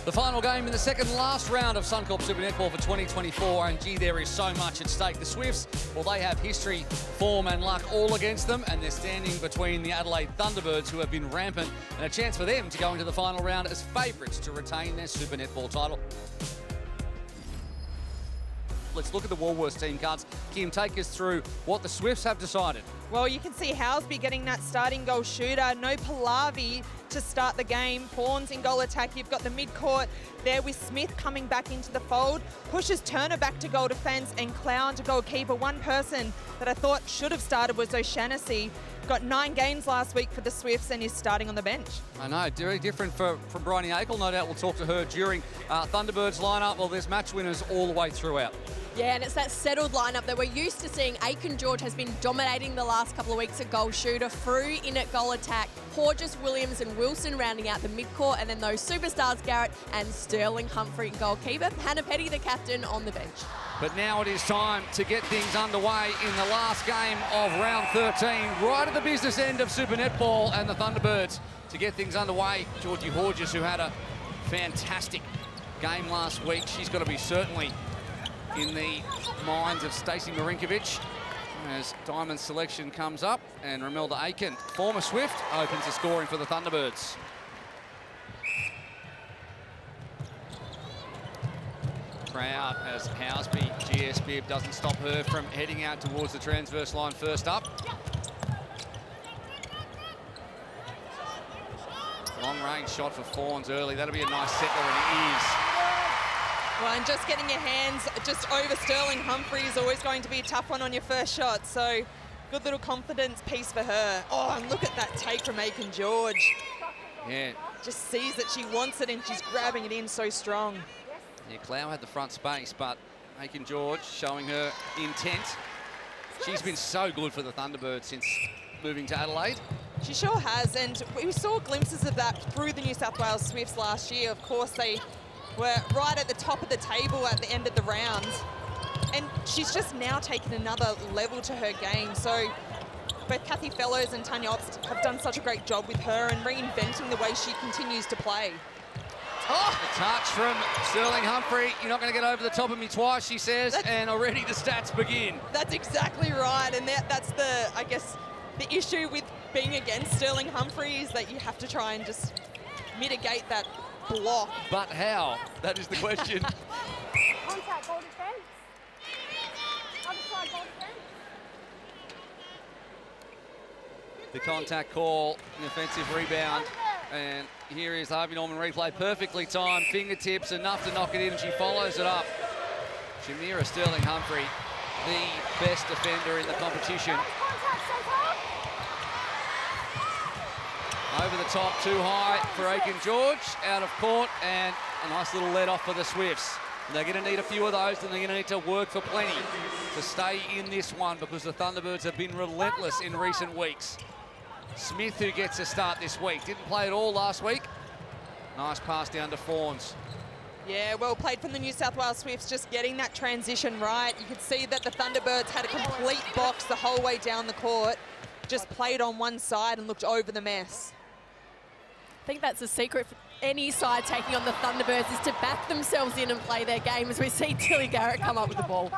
The final game in the second last round of Suncorp Super Netball for 2024, and gee, there is so much at stake. The Swifts, well, they have history, form and luck all against them, and they're standing between the Adelaide Thunderbirds, who have been rampant, and a chance for them to go into the final round as favourites to retain their Super Netball title. Let's look at the Woolworths team cards. Kim, take us through what the Swifts have decided. Well, you can see Housby getting that starting goal shooter. No Pallavi to start the game. Fawns in goal attack. You've got the mid-court there with Smith coming back into the fold. Pushes Turner back to goal defence and Clown to goalkeeper. One person that I thought should have started was O'Shannessy. Got 9 games last week for the Swifts and is starting on the bench. I know, very different from Bryony Akel. No doubt we'll talk to her during Thunderbirds lineup. Well, there's match winners all the way throughout. Yeah, and it's that settled lineup that we're used to seeing. Aiken George has been dominating the last couple of weeks at goal shooter. Frew in at goal attack. Porges, Williams and Wilson rounding out the midcourt. And then those superstars, Garrett and Sterling Humphrey goalkeeper. Hannah Petty, the captain, on the bench. But now it is time to get things underway in the last game of round 13, right at the business end of Super Netball, and the Thunderbirds to get things underway. Georgie Horges, who had a fantastic game last week. She's got to be certainly in the minds of Stacey Marinkovic as Diamond's selection comes up, and Romelda Aiken, former Swift, opens the scoring for the Thunderbirds. Proud as Housby, GS Bibb doesn't stop her from heading out towards the transverse line first up. Long range shot for Fawns early. That'll be a nice settler, and it is. Well, and just getting your hands just over Sterling Humphrey is always going to be a tough one on your first shot. So good little confidence piece for her. Oh, and look at that take from Aiken George. Yeah. Just sees that she wants it and she's grabbing it in so strong. Yeah, Clow had the front space, but Aiken George showing her intent. She's been so good for the Thunderbirds since moving to Adelaide. She sure has, and we saw glimpses of that through the New South Wales Swifts last year. Of course, they were right at the top of the table at the end of the rounds. And she's just now taken another level to her game. So both Kathy Fellows and Tanya Obst have done such a great job with her and reinventing the way she continues to play. Oh, the touch from Sterling Humphrey. You're not going to get over the top of me twice, she says, and already the stats begin. That's exactly right, and that's the, I guess, the issue with being against Sterling Humphrey is that you have to try and just mitigate that block. But how? That is the question. Contact, goal defence. Other side, goal defence. The contact call, an offensive rebound, and here is Harvey Norman replay, perfectly timed, fingertips, enough to knock it in, and she follows it up. Shamira Sterling Humphrey, the best defender in the competition. Over the top, too high for Aiken George, out of court, and a nice little let off for the Swifts. And they're going to need a few of those, and they're going to need to work for plenty to stay in this one, because the Thunderbirds have been relentless in recent weeks. Smith, who gets a start this week, didn't play at all last week. Nice pass down to Fawns. Yeah, well played from the New South Wales Swifts, just getting that transition right. You could see that the Thunderbirds had a complete box the whole way down the court, just played on one side and looked over the mess. I think that's the secret for any side taking on the Thunderbirds, is to back themselves in and play their game, as we see Tilly Garrett come up with the ball.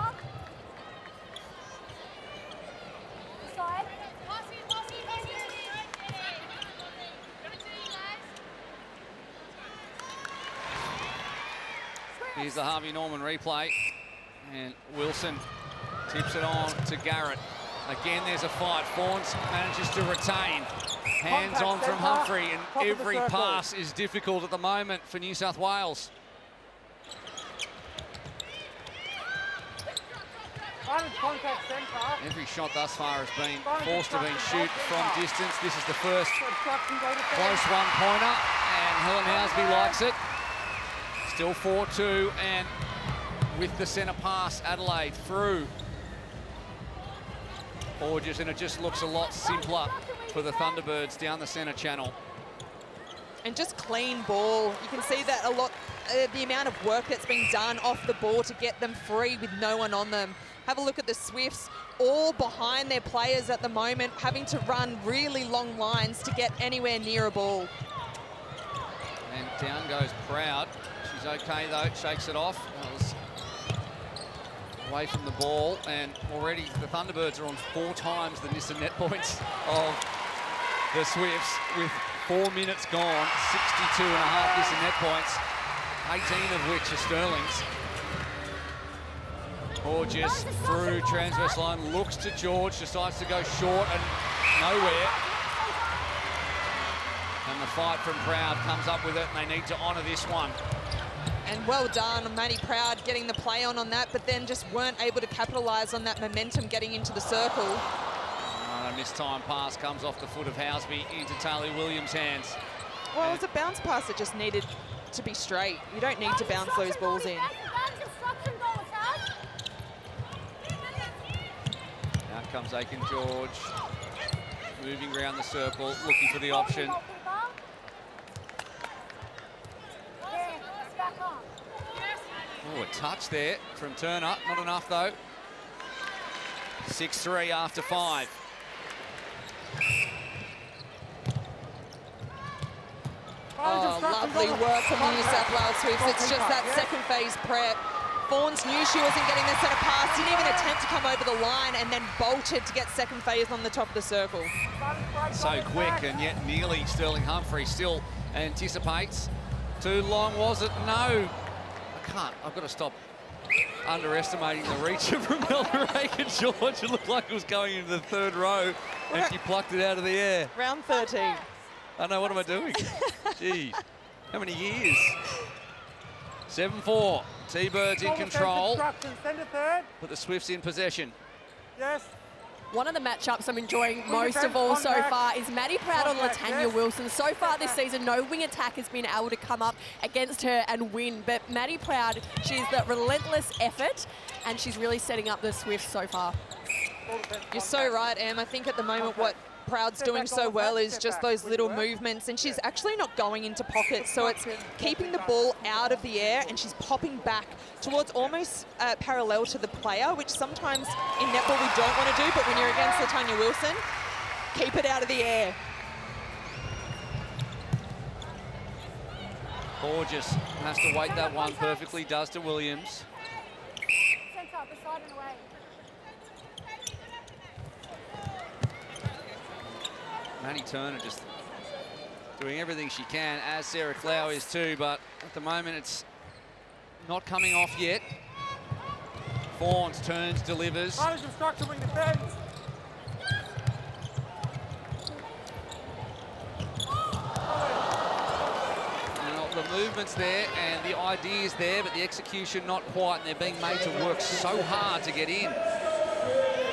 Here's the Harvey Norman replay, and Wilson tips it on to Garrett. Again, there's a fight. Fawns manages to retain. Hands on from Humphrey, and every pass is difficult at the moment for New South Wales. Every shot thus far has been forced to shoot from distance. This is the first close one-pointer, and Helen Housby likes it. Still 4-2, and with the centre pass, Adelaide through. Porges, and it just looks a lot simpler for the Thunderbirds down the centre channel. And just clean ball. You can see that a lot, the amount of work that's been done off the ball to get them free with no one on them. Have a look at the Swifts, all behind their players at the moment, having to run really long lines to get anywhere near a ball. And down goes Proud. She's okay though, shakes it off. That was away from the ball, and already the Thunderbirds are on 4 times the Nissan net points of the Swifts with 4 minutes gone, 62.5 Nissan net points, 18 of which are Sterling's. Gorgeous through transverse line, looks to George, decides to go short and nowhere. And the fight from Proud comes up with it, and they need to honour this one. And well done, Maddie Proud getting the play on that, but then just weren't able to capitalise on that momentum getting into the circle. A mistime pass comes off the foot of Housby into Taylor Williams' hands. Well, it was a bounce pass that just needed to be straight. You don't need to bounce those balls in. Out comes Aiken George, moving around the circle, looking for the option. Oh, a touch there from Turner. Not enough, though. 6-3 after 5. Oh, lovely work from the New South Wales Swifts. It's just that second phase prep. Fawns knew she wasn't getting the centre pass, didn't even attempt to come over the line, and then bolted to get second phase on the top of the circle. So quick, and yet nearly Sterling Humphrey still anticipates. Too long, was it? No. I've got to stop underestimating the reach of Romelda Aiken-George. It looked like it was going into the 3rd row, and she plucked it out of the air. Round 13. I know, what am I doing? Jeez, how many years? 7-4, T-Birds in control. Send it third. Put the Swifts in possession. Yes. One of the matchups I'm enjoying most of all so far is Maddie Proud on Latanya Wilson. So far this season, no wing attack has been able to come up against her and win. But Maddie Proud, she's the relentless effort, and she's really setting up the Swifts so far. You're so right, Em. I think at the moment what Proud's doing so well is just those little movements, and she's actually not going into pockets, so it's keeping the ball out of the air, and she's popping back towards almost parallel to the player, which sometimes in netball we don't want to do, but when you're against Latanya Wilson, keep it out of the air. Gorgeous has to weight that one perfectly, does to Williams. Centre, beside and away. Maddie Turner just doing everything she can, as Sarah Clow is too, but at the moment it's not coming off yet. Fawns turns, delivers. Management structure wing defense. The movement's there and the idea's there, but the execution not quite, and they're being made to work so hard to get in.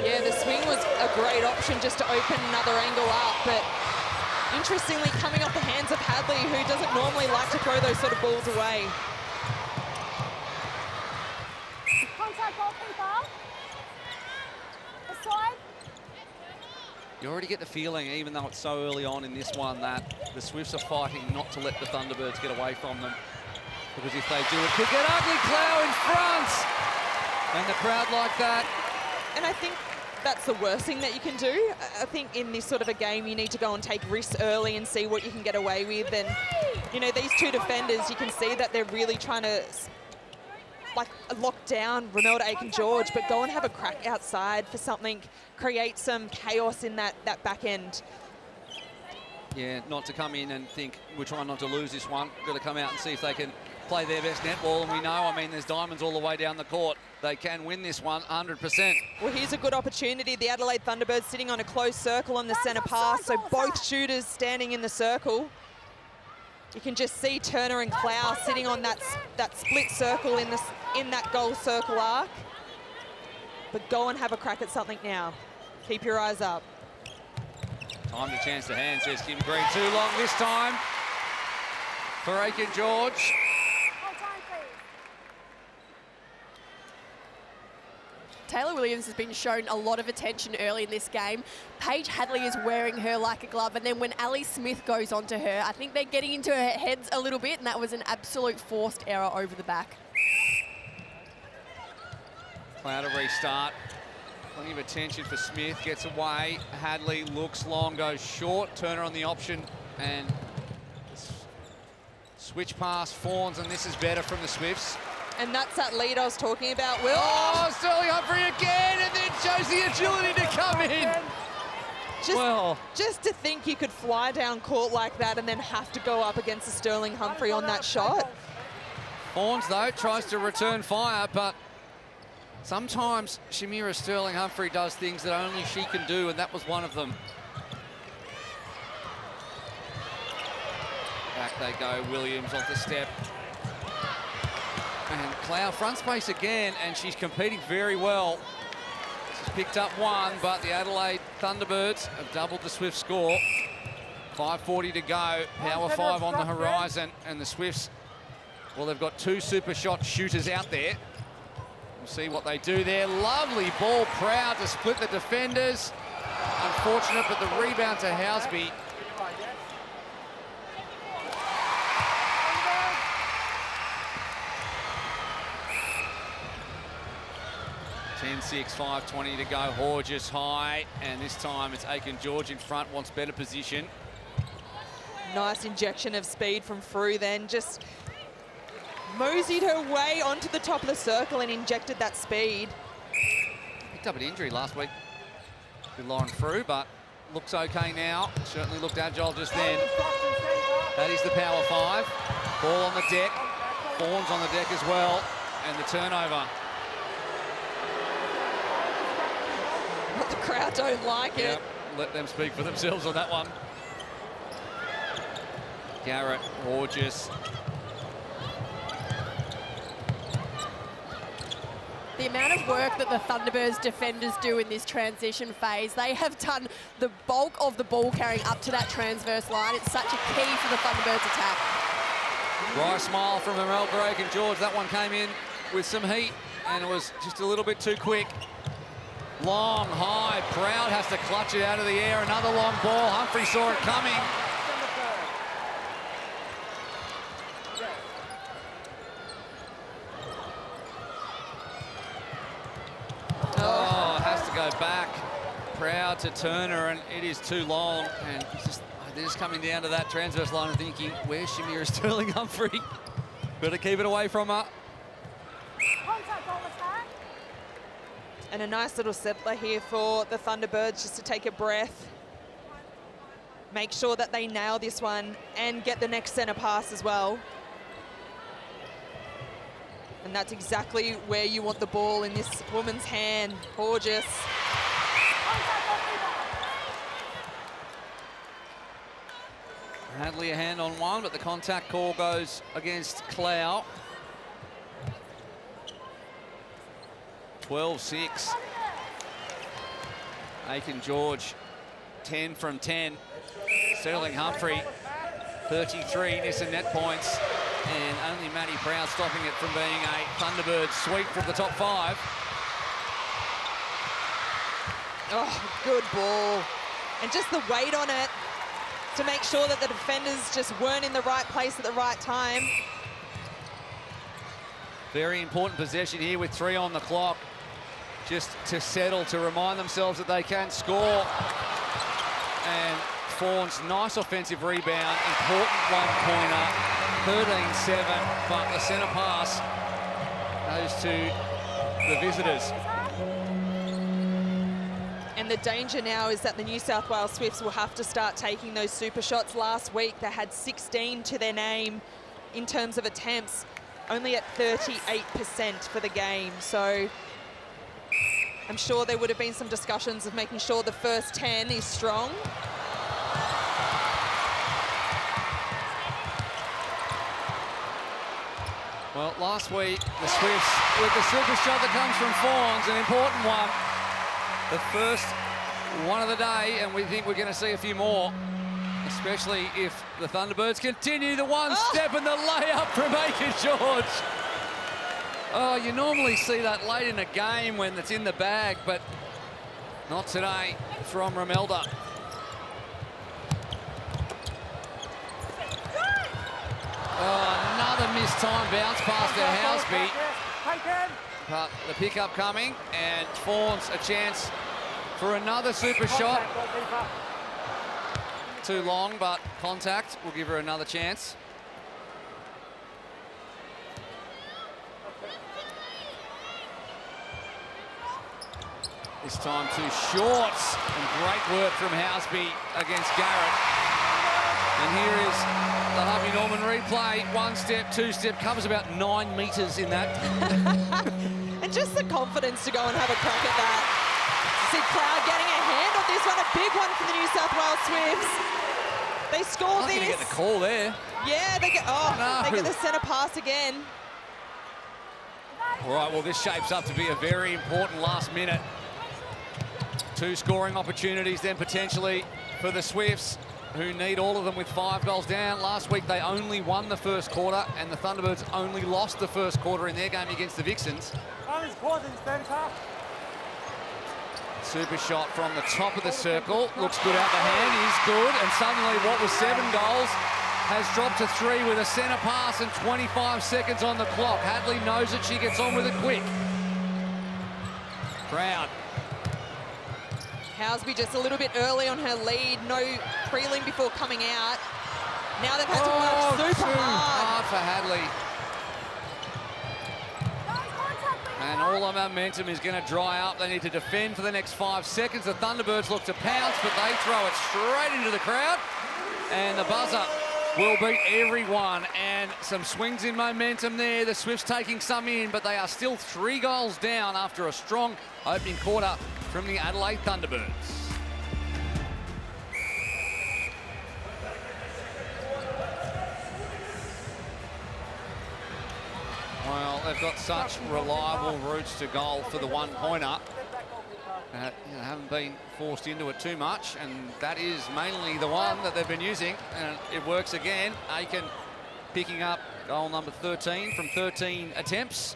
Yeah, the swing was a great option just to open another angle up, but interestingly coming off the hands of Hadley, who doesn't normally like to throw those sort of balls away. Contact goalkeeper. Aside. You already get the feeling, even though it's so early on in this one, that the Swifts are fighting not to let the Thunderbirds get away from them. Because if they do, it could get ugly. Clow in front! And the crowd like that. And I think that's the worst thing that you can do. I think in this sort of a game, you need to go and take risks early and see what you can get away with. And, you know, these two defenders, you can see that they're really trying to, like, lock down Romelda Aiken-George, but go and have a crack outside for something, create some chaos in that back end. Yeah, not to come in and think, we're trying not to lose this one. Got to come out and see if they can play their best netball. And we know, I mean, there's diamonds all the way down the court. They can win this one 100%. Well, here's a good opportunity. The Adelaide Thunderbirds sitting on a close circle on the centre pass, so both shooters standing in the circle. You can just see Turner and Clow sitting on that split circle in that goal circle arc. But go and have a crack at something now. Keep your eyes up. Time to chance the hand, says Kim Green. Too long this time for Aiken-George. Hold time, please. Taylor Williams has been shown a lot of attention early in this game. Paige Hadley is wearing her like a glove, and then when Ali Smith goes onto her, I think they're getting into her heads a little bit, and that was an absolute forced error over the back. Cloud to restart. Plenty of attention for Smith, gets away. Hadley looks long, goes short. Turner on the option, and Switch pass, Fawns, and this is better from the Swifts. And that's that lead I was talking about, Will. Oh, Sterling Humphrey again, and then shows the agility to come in. Just to think you could fly down court like that and then have to go up against a Sterling Humphrey on that shot. Fawns, though, tries to return fire, but sometimes Shamira Sterling Humphrey does things that only she can do, and that was one of them. Back they go, Williams off the step. And Cloud front space again, and she's competing very well. She's picked up one, but the Adelaide Thunderbirds have doubled the Swift score. 5:40 to go, power 5 on the horizon, and the Swifts, well, they've got 2 super shot shooters out there. We'll see what they do there. Lovely ball, Proud to split the defenders. Unfortunate, but the rebound to Housby. 10-6, 5:20 to go. Horges high, and this time it's Aiken-George in front, wants better position. Nice injection of speed from Frew then. Just moseyed her way onto the top of the circle and injected that speed. Picked up an injury last week with Lauren Frew, but looks okay now. Certainly looked agile just then. That is the power 5. Ball on the deck. Fawns on the deck as well, and the turnover. The crowd don't like it. Yep, let them speak for themselves on that one. Garrett, Horges. The amount of work that the Thunderbirds defenders do in this transition phase, they have done the bulk of the ball carrying up to that transverse line. It's such a key for the Thunderbirds attack. Dry smile from Imelda Aiken-George. That one came in with some heat, and it was just a little bit too quick. Long, high, Proud has to clutch it out of the air. Another long ball. Humphrey saw it coming. Oh, has to go back. Proud to Turner, and it is too long. And they're just coming down to that transverse line and thinking, where's Shamira Sterling Humphrey? Better keep it away from her. Contact goal attack. And a nice little settler here for the Thunderbirds just to take a breath. Make sure that they nail this one and get the next centre pass as well. And that's exactly where you want the ball in this woman's hand. Gorgeous. Hadley a hand on one, but the contact call goes against Clow. 12-6. Aiken-George, 10 from 10. Sterling Humphrey, 33 Nissan net points. And only Maddie Proud stopping it from being a Thunderbird sweep from the top 5. Oh, good ball. And just the weight on it to make sure that the defenders just weren't in the right place at the right time. Very important possession here with 3 on the clock. Just to settle, to remind themselves that they can score. And Fawns, nice offensive rebound, important one-pointer, 13-7, but the centre pass goes to the visitors. And the danger now is that the New South Wales Swifts will have to start taking those super shots. Last week, they had 16 to their name in terms of attempts, only at 38% for the game. So I'm sure there would have been some discussions of making sure the first 10 is strong. Well, last week, the Swifts, with the super shot that comes from Fawns, an important one. The first one of the day, and we think we're going to see a few more, especially if the Thunderbirds continue the one step and the layup from Aiken-George. Oh, you normally see that late in a game when it's in the bag, but not today from Romelda. Oh, another missed time bounce pass to Housby. But the pickup coming, and Fawns a chance for another super shot. Too long, but contact will give her another chance. This time to Shorts, and great work from Housby against Garrett. And here is the Harvey Norman replay. 1 step, 2 step, covers about 9 metres in that. And just the confidence to go and have a crack at that. See Cloud getting a hand on this one, a big one for the New South Wales Swifts. They score They're this. going to get the call there. Yeah, they get, No. they get the centre pass again. All right, well, this shapes up to be a very important last minute. 2 scoring opportunities then potentially for the Swifts, who need all of them with 5 goals down. Last week they only won the first quarter, and the Thunderbirds only lost the first quarter in their game against the Vixens. Super shot from the top of the circle. Looks good out the hand, is good. And suddenly what was 7 goals has dropped to 3 with a centre pass and 25 seconds on the clock. Hadley knows it, she gets on with it quick. Brown. Housby just a little bit early on her lead. No prelim before coming out. Now they've had to work super hard. For Hadley. And all the momentum is going to dry up. They need to defend for the next 5 seconds. The Thunderbirds look to pounce, but they throw it straight into the crowd. And the buzzer will beat everyone. And some swings in momentum there. The Swifts taking some in, but they are still 3 goals down after a strong opening quarter from the Adelaide Thunderbirds. Well, they've got such reliable routes to goal for the one-pointer. Haven't been forced into it too much, and that is mainly the one that they've been using, and it works again. Aiken picking up goal number 13 from 13 attempts.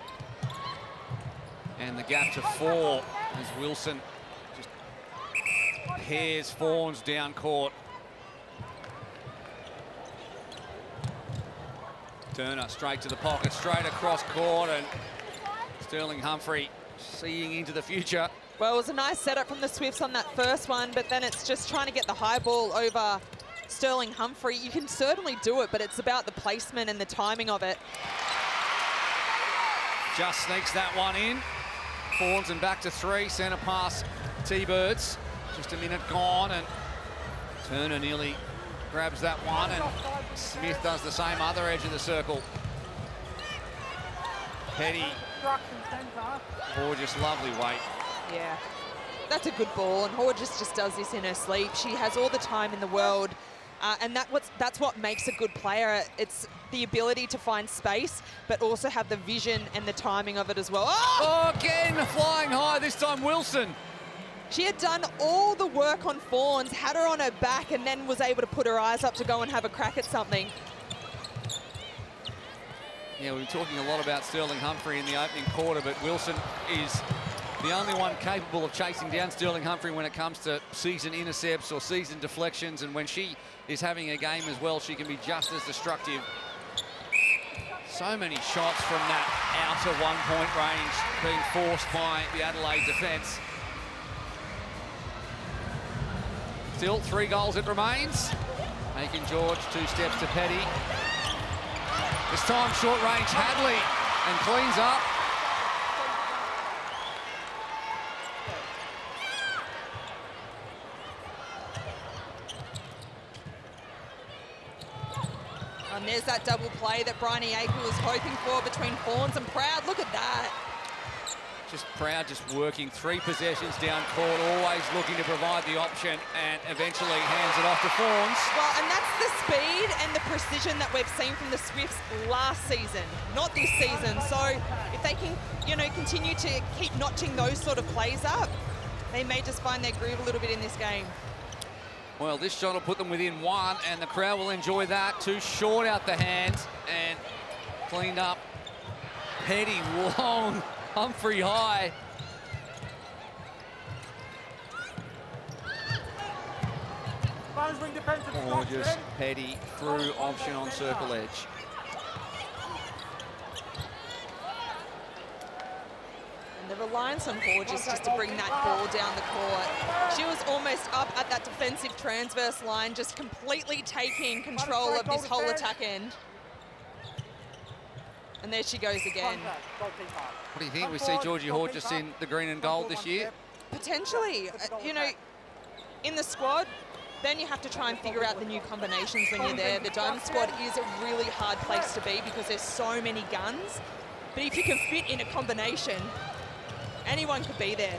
And the gap to 4 as Wilson just pairs Fawns down court. Turner straight to the pocket, straight across court, and Sterling Humphrey seeing into the future. Well, it was a nice setup from the Swifts on that first one, but then it's just trying to get the high ball over Sterling Humphrey. You can certainly do it, but it's about the placement and the timing of it. Just sneaks that one in. Fawns and back to 3, centre pass, T-Birds. Just a minute gone, and Turner nearly grabs that one, and Smith does the same other edge of the circle. Petty, gorgeous, lovely weight. Yeah, that's a good ball, and Horges just does this in her sleep. She has all the time in the world, and that's what makes a good player. It's the ability to find space, but also have the vision and the timing of it as well. Oh, again, flying high, this time Wilson. She had done all the work on Fawns, had her on her back, and then was able to put her eyes up to go and have a crack at something. Yeah, we were talking a lot about Sterling Humphrey in the opening quarter, but Wilson is the only one capable of chasing down Sterling Humphrey when it comes to season intercepts or season deflections, and when she is having a game as well, she can be just as destructive. So many shots from that outer one-point range being forced by the Adelaide defence. Still 3 goals it remains. Making George 2 steps to Petty. This time short range Hadley, and cleans up. And there's that double play that Bryony Aiken was hoping for between Fawns and Proud. Look at that. Just Proud just working 3 possessions down court, always looking to provide the option, and eventually hands it off to Fawns. Well, and that's the speed and the precision that we've seen from the Swifts last season, not this season. So if they can, continue to keep notching those sort of plays up, they may just find their groove a little bit in this game. Well, this shot will put them within 1, and the crowd will enjoy that. Too short out the hands, and cleaned up. Petty, long, Humphrey high. Gorgeous, Petty through option on circle edge. And the reliance on Horges just to bring that ball down the court. She was almost up at that defensive transverse line, just completely taking control of this whole attack end. And there she goes again. What do you think? We see Georgie Horges in the green and gold this year? Potentially, you know, in the squad, then you have to try and figure out the new combinations when you're there. The Diamond squad is a really hard place to be because there's so many guns. But if you can fit in a combination, anyone could be there.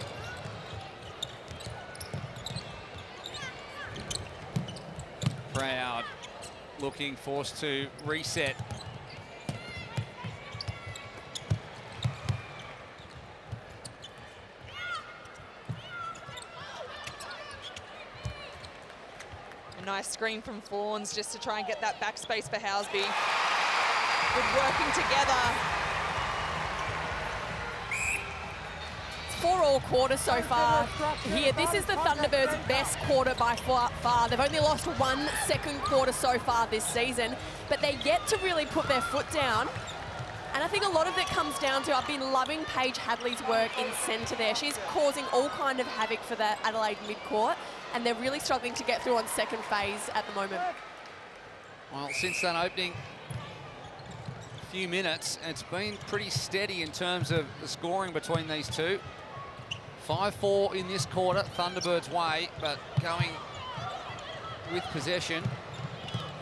Proud looking forced to reset. A nice screen from Fawns just to try and get that backspace for Housby. Good working together. 4 all quarters so far here. This is the Thunderbirds' best quarter by far. They've only lost 1 second quarter so far this season, but they're yet to really put their foot down. And I think a lot of it comes down to, I've been loving Paige Hadley's work in centre there. She's causing all kind of havoc for the Adelaide mid-court, and they're really struggling to get through on second phase at the moment. Well, since that opening few minutes, it's been pretty steady in terms of the scoring between these two. 5-4 in this quarter, Thunderbirds' way, but going with possession.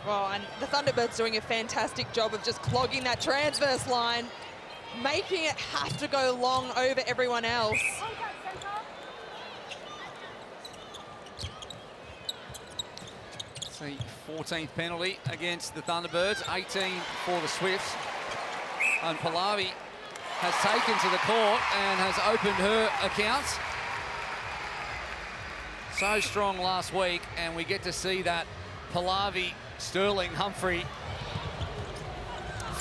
Well, and the Thunderbirds doing a fantastic job of just clogging that transverse line, making it have to go long over everyone else. It's the 14th penalty against the Thunderbirds, 18 for the Swifts. And Pallavi has taken to the court and has opened her accounts. So strong last week, and we get to see that Pallavi, Sterling, Humphrey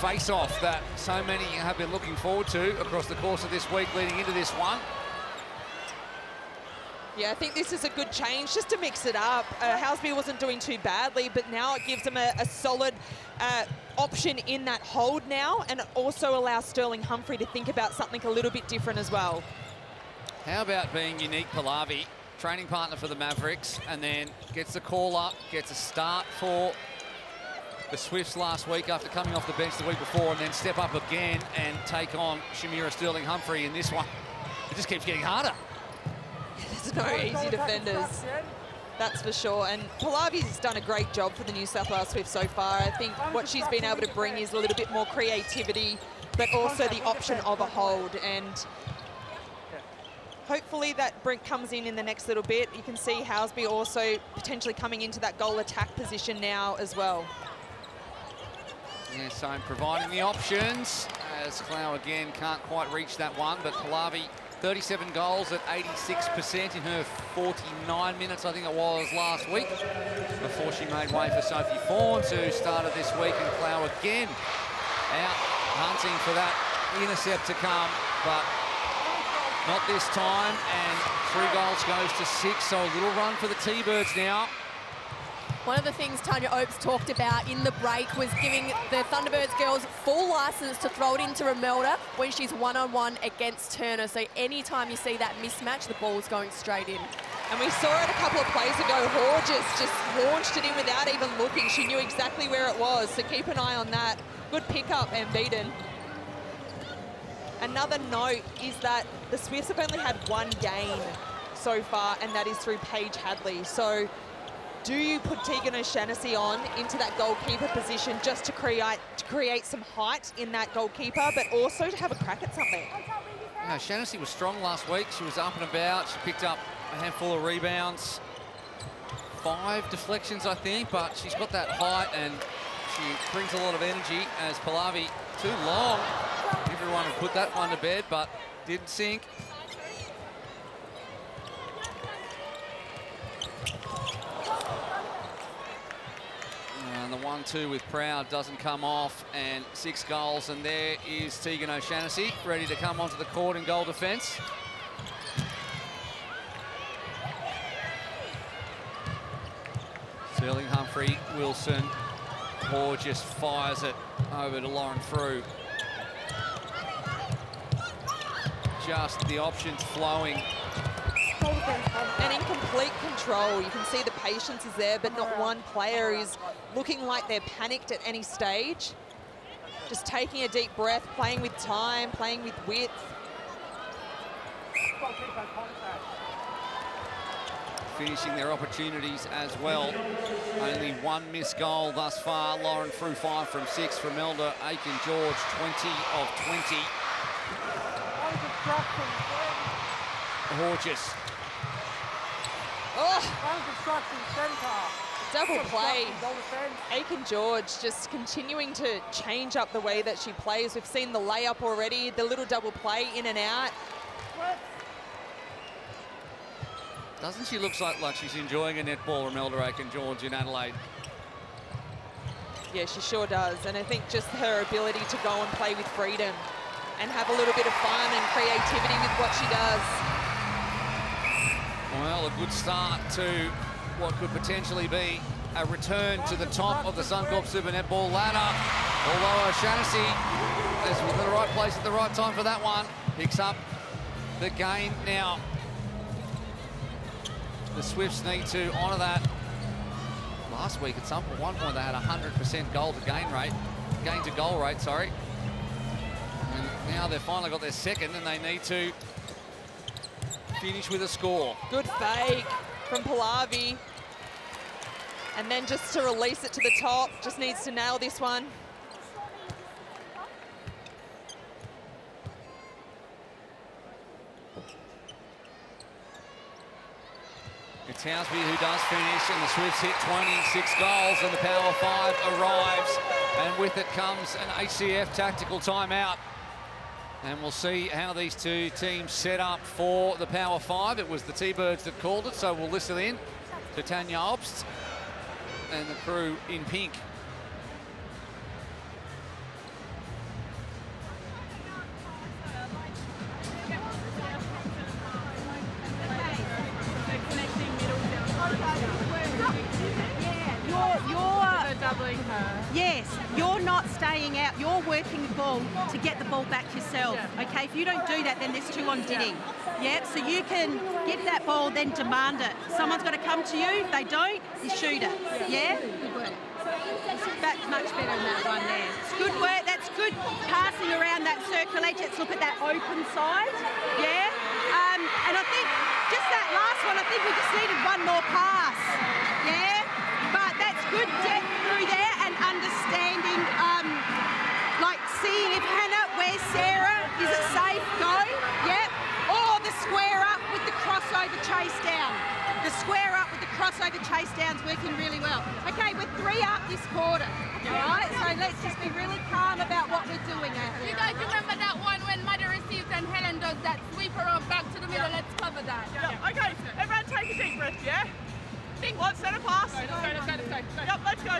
face-off that so many have been looking forward to across the course of this week leading into this one. Yeah, I think this is a good change just to mix it up. Housby wasn't doing too badly, but now it gives them a solid option in that hold now, and it also allows Sterling Humphrey to think about something a little bit different as well. How about being Unique Pallavi, training partner for the Mavericks, and then gets the call up, gets a start for the Swifts last week after coming off the bench the week before, and then step up again and take on Shamira Sterling Humphrey in this one. It just keeps getting harder. There's no easy defenders, that's for sure. And Pallavi's done a great job for the New South Wales Swifts so far. I think what she's been able to bring is a little bit more creativity, but also the option of a hold. And hopefully that comes in the next little bit. You can see Housby also potentially coming into that goal attack position now as well. Yeah, so providing the options, as Clow again can't quite reach that one, but Pallavi 37 goals at 86% in her 49 minutes, I think it was, last week, before she made way for Sophie Fawns, who started this week, and Clow again out hunting for that intercept to come, but not this time, and 3 goals goes to 6, so a little run for the T-Birds now. One of the things Tanya Opes talked about in the break was giving the Thunderbirds girls full license to throw it into Romelda when she's one-on-one against Turner. So anytime you see that mismatch, the ball's going straight in. And we saw it a couple of plays ago. Horges just launched it in without even looking. She knew exactly where it was, so keep an eye on that. Good pickup and beaten. Another note is that the Swifts have only had 1 gain so far, and that is through Paige Hadley. So do you put Tegan O'Shannessy on into that goalkeeper position just to create some height in that goalkeeper, but also to have a crack at something? Yeah, O'Shannessy was strong last week. She was up and about. She picked up a handful of rebounds, 5 deflections, I think, but she's got that height and she brings a lot of energy. As Pallavi, too long. Everyone would put that one to bed, but didn't sink. And the 1-2 with Proud doesn't come off, and 6 goals, and there is Tegan O'Shannessy ready to come onto the court in goal defence. Sterling Humphrey, Wilson, Hoare just fires it over to Lauren Frew. Just the options flowing. And in complete control. You can see the patience is there, but not one player is looking like they're panicked at any stage. Just taking a deep breath, playing with time, playing with width. finishing their opportunities as well. Only one missed goal thus far. Lauren through 5 from 6 from Elder. Aiken-George, 20 of 20. Horges. Double play. Aiken-George just continuing to change up the way that she plays. We've seen the layup already, the little double play in and out. Doesn't she look like she's enjoying a netball, Romelda Aiken-George in Adelaide? Yeah, she sure does. And I think just her ability to go and play with freedom and have a little bit of fun and creativity with what she does. Well, a good start to what could potentially be a return to the top of the Suncorp Super Netball ladder. Although O'Shannessy is in the right place at the right time for that one. Picks up the gain now. The Swifts need to honour that. Last week at one point they had 100% goal to gain to goal rate, sorry. And now they've finally got their second and they need to finish with a score. Good fake from Pallavi. And then just to release it to the top, just needs to nail this one. It's Housby who does finish, and the Swifts hit 26 goals, and the Power 5 arrives. And with it comes an HCF tactical timeout. And we'll see how these two teams set up for the Power 5. It was the T-Birds that called it, so we'll listen in to Tanya Obst and the crew in pink. Doubling her. Yes, you're not staying out. You're working the ball to get the ball back yourself. Yeah. Okay, if you don't do that, then there's 2 on Diddy. Yeah, so you can get that ball, then demand it. Someone's got to come to you. If they don't, you shoot it. Yeah? Good work. That's much better than that one there. It's good work. That's good passing around that circle edge. Let's look at that open side. Yeah? And I think just that last one, I think we just needed one more pass. Yeah? But that's good depth through there and understanding, like seeing if Hannah, where's Sarah, is it safe, go, yep, or the square up with the crossover chase down. The square up with the crossover chase down's working really well. Okay, we're 3 up this quarter, all right? So let's just be really calm about what we're doing out here. You guys remember that one when Muddy receives and Helen does that sweep around back to the middle? Let's cover that. Yeah. Okay, everyone take a deep breath, yeah? Let's set a pass. Let's go. Yep, let's go.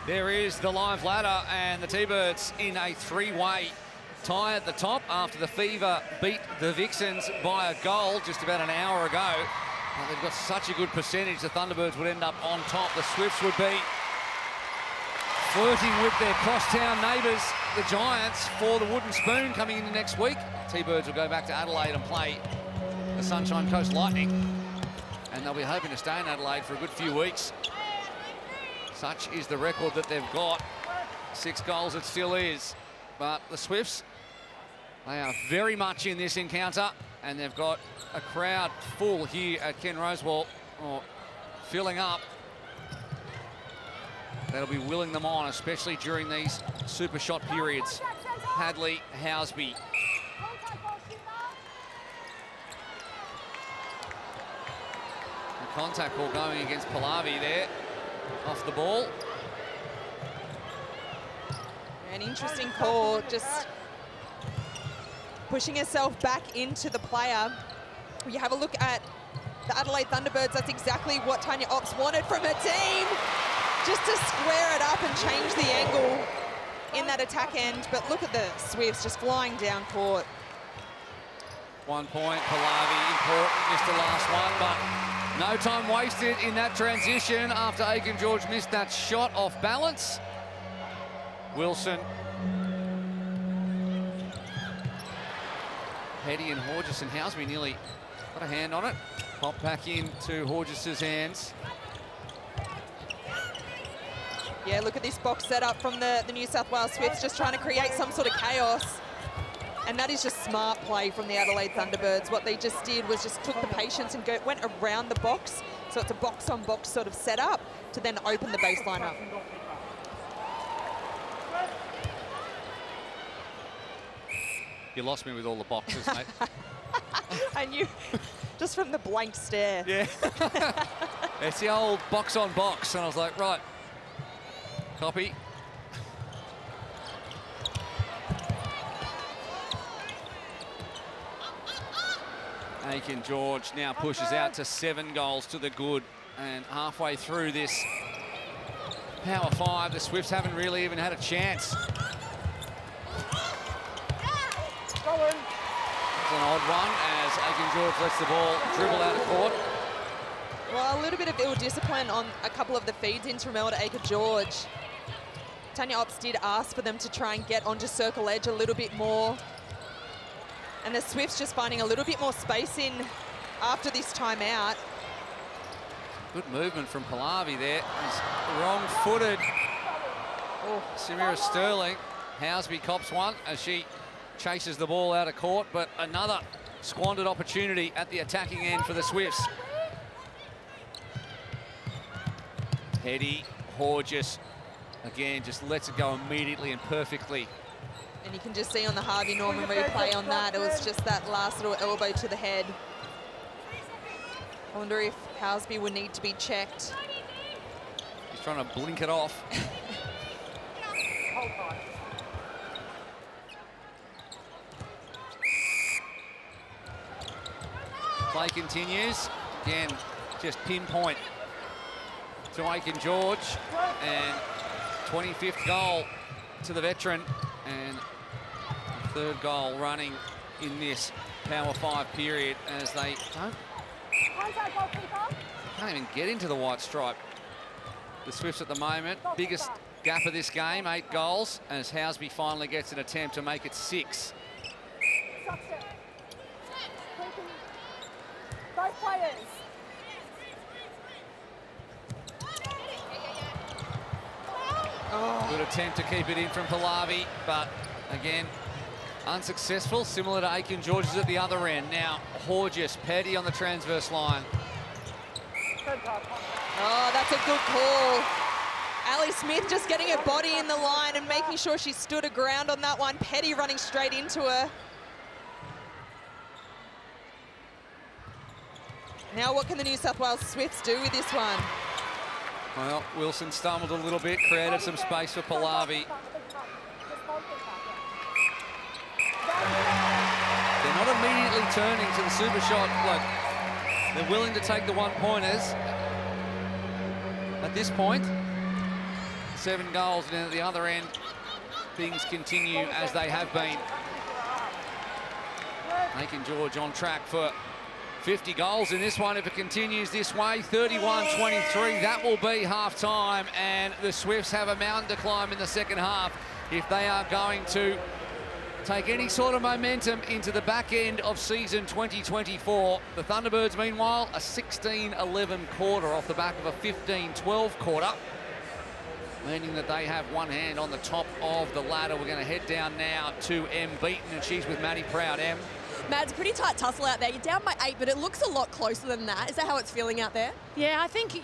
There is the live ladder, and the T-Birds in a 3-way tie at the top after the Fever beat the Vixens by a goal just about an hour ago. Well, they've got such a good percentage, the Thunderbirds would end up on top. The Swifts would be flirting with their crosstown neighbours, the Giants, for the wooden spoon coming into next week. T-Birds will go back to Adelaide and play the Sunshine Coast Lightning, and they'll be hoping to stay in Adelaide for a good few weeks. Such is the record that they've got. 6 goals it still is, but the Swifts, they are very much in this encounter, and they've got a crowd full here at Ken Rosewall, or filling up. That'll be willing them on, especially during these super shot periods. Hadley, Housby. Contact ball going against Pallavi there, off the ball. An interesting call, just pushing herself back into the player. You have a look at the Adelaide Thunderbirds, that's exactly what Tanya Ops wanted from her team, just to square it up and change the angle in that attack end. But look at the Swifts just flying down court. 1 point, Pallavi, important, missed the last one, but no time wasted in that transition after Aiken-George missed that shot off balance. Wilson. Petty and Horges and Housby nearly got a hand on it. Pop back into Horges' hands. Yeah, look at this box setup from the New South Wales Swifts, just trying to create some sort of chaos. And that is just smart play from the Adelaide Thunderbirds. What they just did was just took the patience and went around the box. So it's a box-on-box sort of setup to then open the baseline up. You lost me with all the boxes, mate. And you, just from the blank stare. Yeah. It's the old box on box. And I was like, right, copy. Aiken George now pushes out to 7 goals to the good. And halfway through this Power 5, the Swifts haven't really even had a chance. It's an odd one as Aiken George lets the ball dribble out of court. Well, a little bit of ill-discipline on a couple of the feeds into Imelda Aiken George. Tanya Ops did ask for them to try and get onto circle edge a little bit more. And the Swifts just finding a little bit more space in after this timeout. Good movement from Pallavi there. He's wrong-footed. Oh, Samira Sterling. Housby cops one as she chases the ball out of court, but another squandered opportunity at the attacking end for the Swifts. Hetty, Horges, again, just lets it go immediately and perfectly. And you can just see on the Harvey Norman replay on that, it was just that last little elbow to the head. I wonder if Housby would need to be checked. He's trying to blink it off. Play continues. Again, just pinpoint to Aiken George. And 25th goal to the veteran. And third goal running in this Power 5 period as they can't even get into the white stripe. The Swifts at the moment, biggest gap of this game, 8 goals, as Housby finally gets an attempt to make it 6. Both players. Good attempt to keep it in from Pallavi, but again, unsuccessful, similar to Aiken George's at the other end. Now, Horges, Petty on the transverse line. Oh, that's a good call. Ali Smith just getting her body in the line and making sure she stood her ground on that one. Petty running straight into her. Now what can the New South Wales Swifts do with this one? Well, Wilson stumbled a little bit, created some space for Pallavi. They're not immediately turning to the super shot. Look, they're willing to take the one-pointers. At this point, 7 goals, and then at the other end, things continue as they have been. Aiken George on track for 50 goals in this one if it continues this way. 31-23, that will be half-time, and the Swifts have a mountain to climb in the second half if they are going to take any sort of momentum into the back end of season 2024. The Thunderbirds, meanwhile, a 16-11 quarter off the back of a 15-12 quarter, meaning that they have one hand on the top of the ladder. We're going to head down now to Em Beaton, and she's with Maddie Proud. Em. Matt, it's a pretty tight tussle out there. You're down by 8, but it looks a lot closer than that. Is that how it's feeling out there? Yeah, I think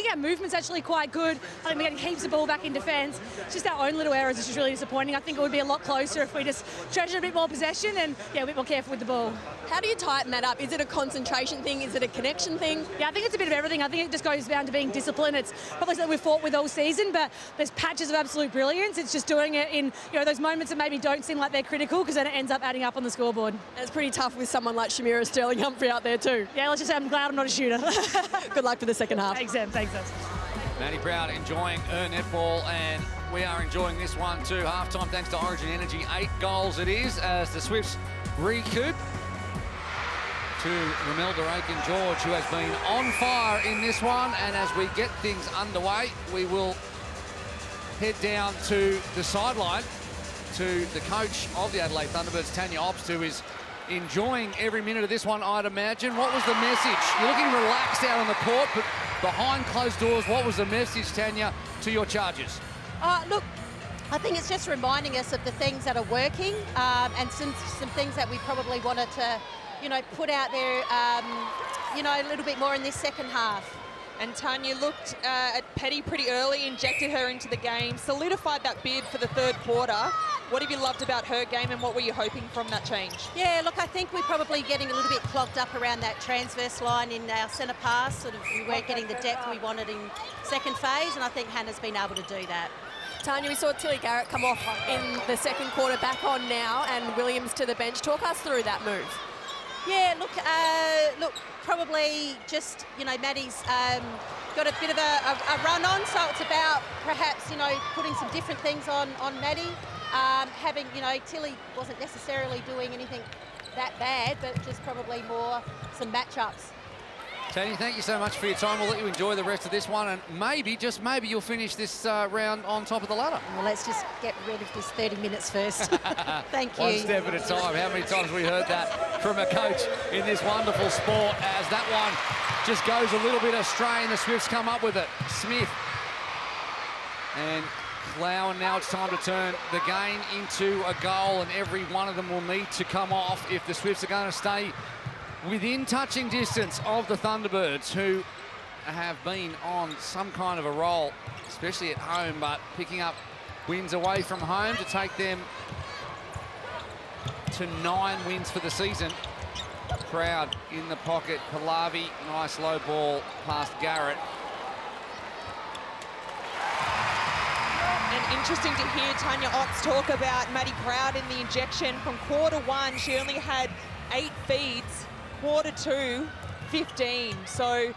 our movement's actually quite good. I think we're getting heaps of ball back in defence. It's just our own little errors, which is really disappointing. I think it would be a lot closer if we just treasured a bit more possession and, yeah, a bit more careful with the ball. How do you tighten that up? Is it a concentration thing? Is it a connection thing? Yeah, I think it's a bit of everything. I think it just goes down to being disciplined. It's probably something we've fought with all season, but there's patches of absolute brilliance. It's just doing it in, those moments that maybe don't seem like they're critical, because then it ends up adding up on the scoreboard. And it's pretty tough with someone like Shamira Sterling Humphrey out there too. Yeah, let's just say I'm glad I'm not a shooter. Good luck for the second half. Thanks, Em. Thanks, Em. Maddie Proud enjoying her netball, and we are enjoying this one too. Halftime thanks to Origin Energy. 8 goals it is as the Swifts recoup to Romelda Aiken George, who has been on fire in this one. And as we get things underway, we will head down to the sideline to the coach of the Adelaide Thunderbirds, Tanya Ops, who is enjoying every minute of this one, I'd imagine. What was the message? You're looking relaxed out on the court, but behind closed doors, what was the message, Tanya, to your Chargers? Look, I think it's just reminding us of the things that are working and some things that we probably wanted to, put out there, a little bit more in this second half. And Tanya looked at Petty pretty early, injected her into the game, solidified that bid for the third quarter. What have you loved about her game and what were you hoping from that change? Yeah, look, I think we're probably getting a little bit clogged up around that transverse line in our centre pass. We weren't getting the depth we wanted in second phase, and I think Hannah's been able to do that. Tanya, we saw Tilly Garrett come off in the second quarter, back on now, and Williams to the bench. Talk us through that move. Yeah, look, probably just, Maddie's got a bit of a run on, so it's about perhaps, putting some different things on Maddie. Having, Tilly wasn't necessarily doing anything that bad, but just probably more some matchups. Tanya, thank you so much for your time. We'll let you enjoy the rest of this one, and maybe, just maybe, you'll finish this round on top of the ladder. Well, let's just get rid of this 30 minutes first. Thank you. One step at a time. How many times have we heard that from a coach in this wonderful sport, as that one just goes a little bit astray and the Swifts come up with it. Smith and Clow, and now it's time to turn the game into a goal, and every one of them will need to come off if the Swifts are going to stay within touching distance of the Thunderbirds, who have been on some kind of a roll, especially at home, but picking up wins away from home to take them to 9 wins for the season. Proud in the pocket. Pallavi, nice low ball past Garrett. And interesting to hear Tanya Otts talk about Maddie Proud in the injection. From quarter 1, she only had 8 feeds. Quarter 2, 15. So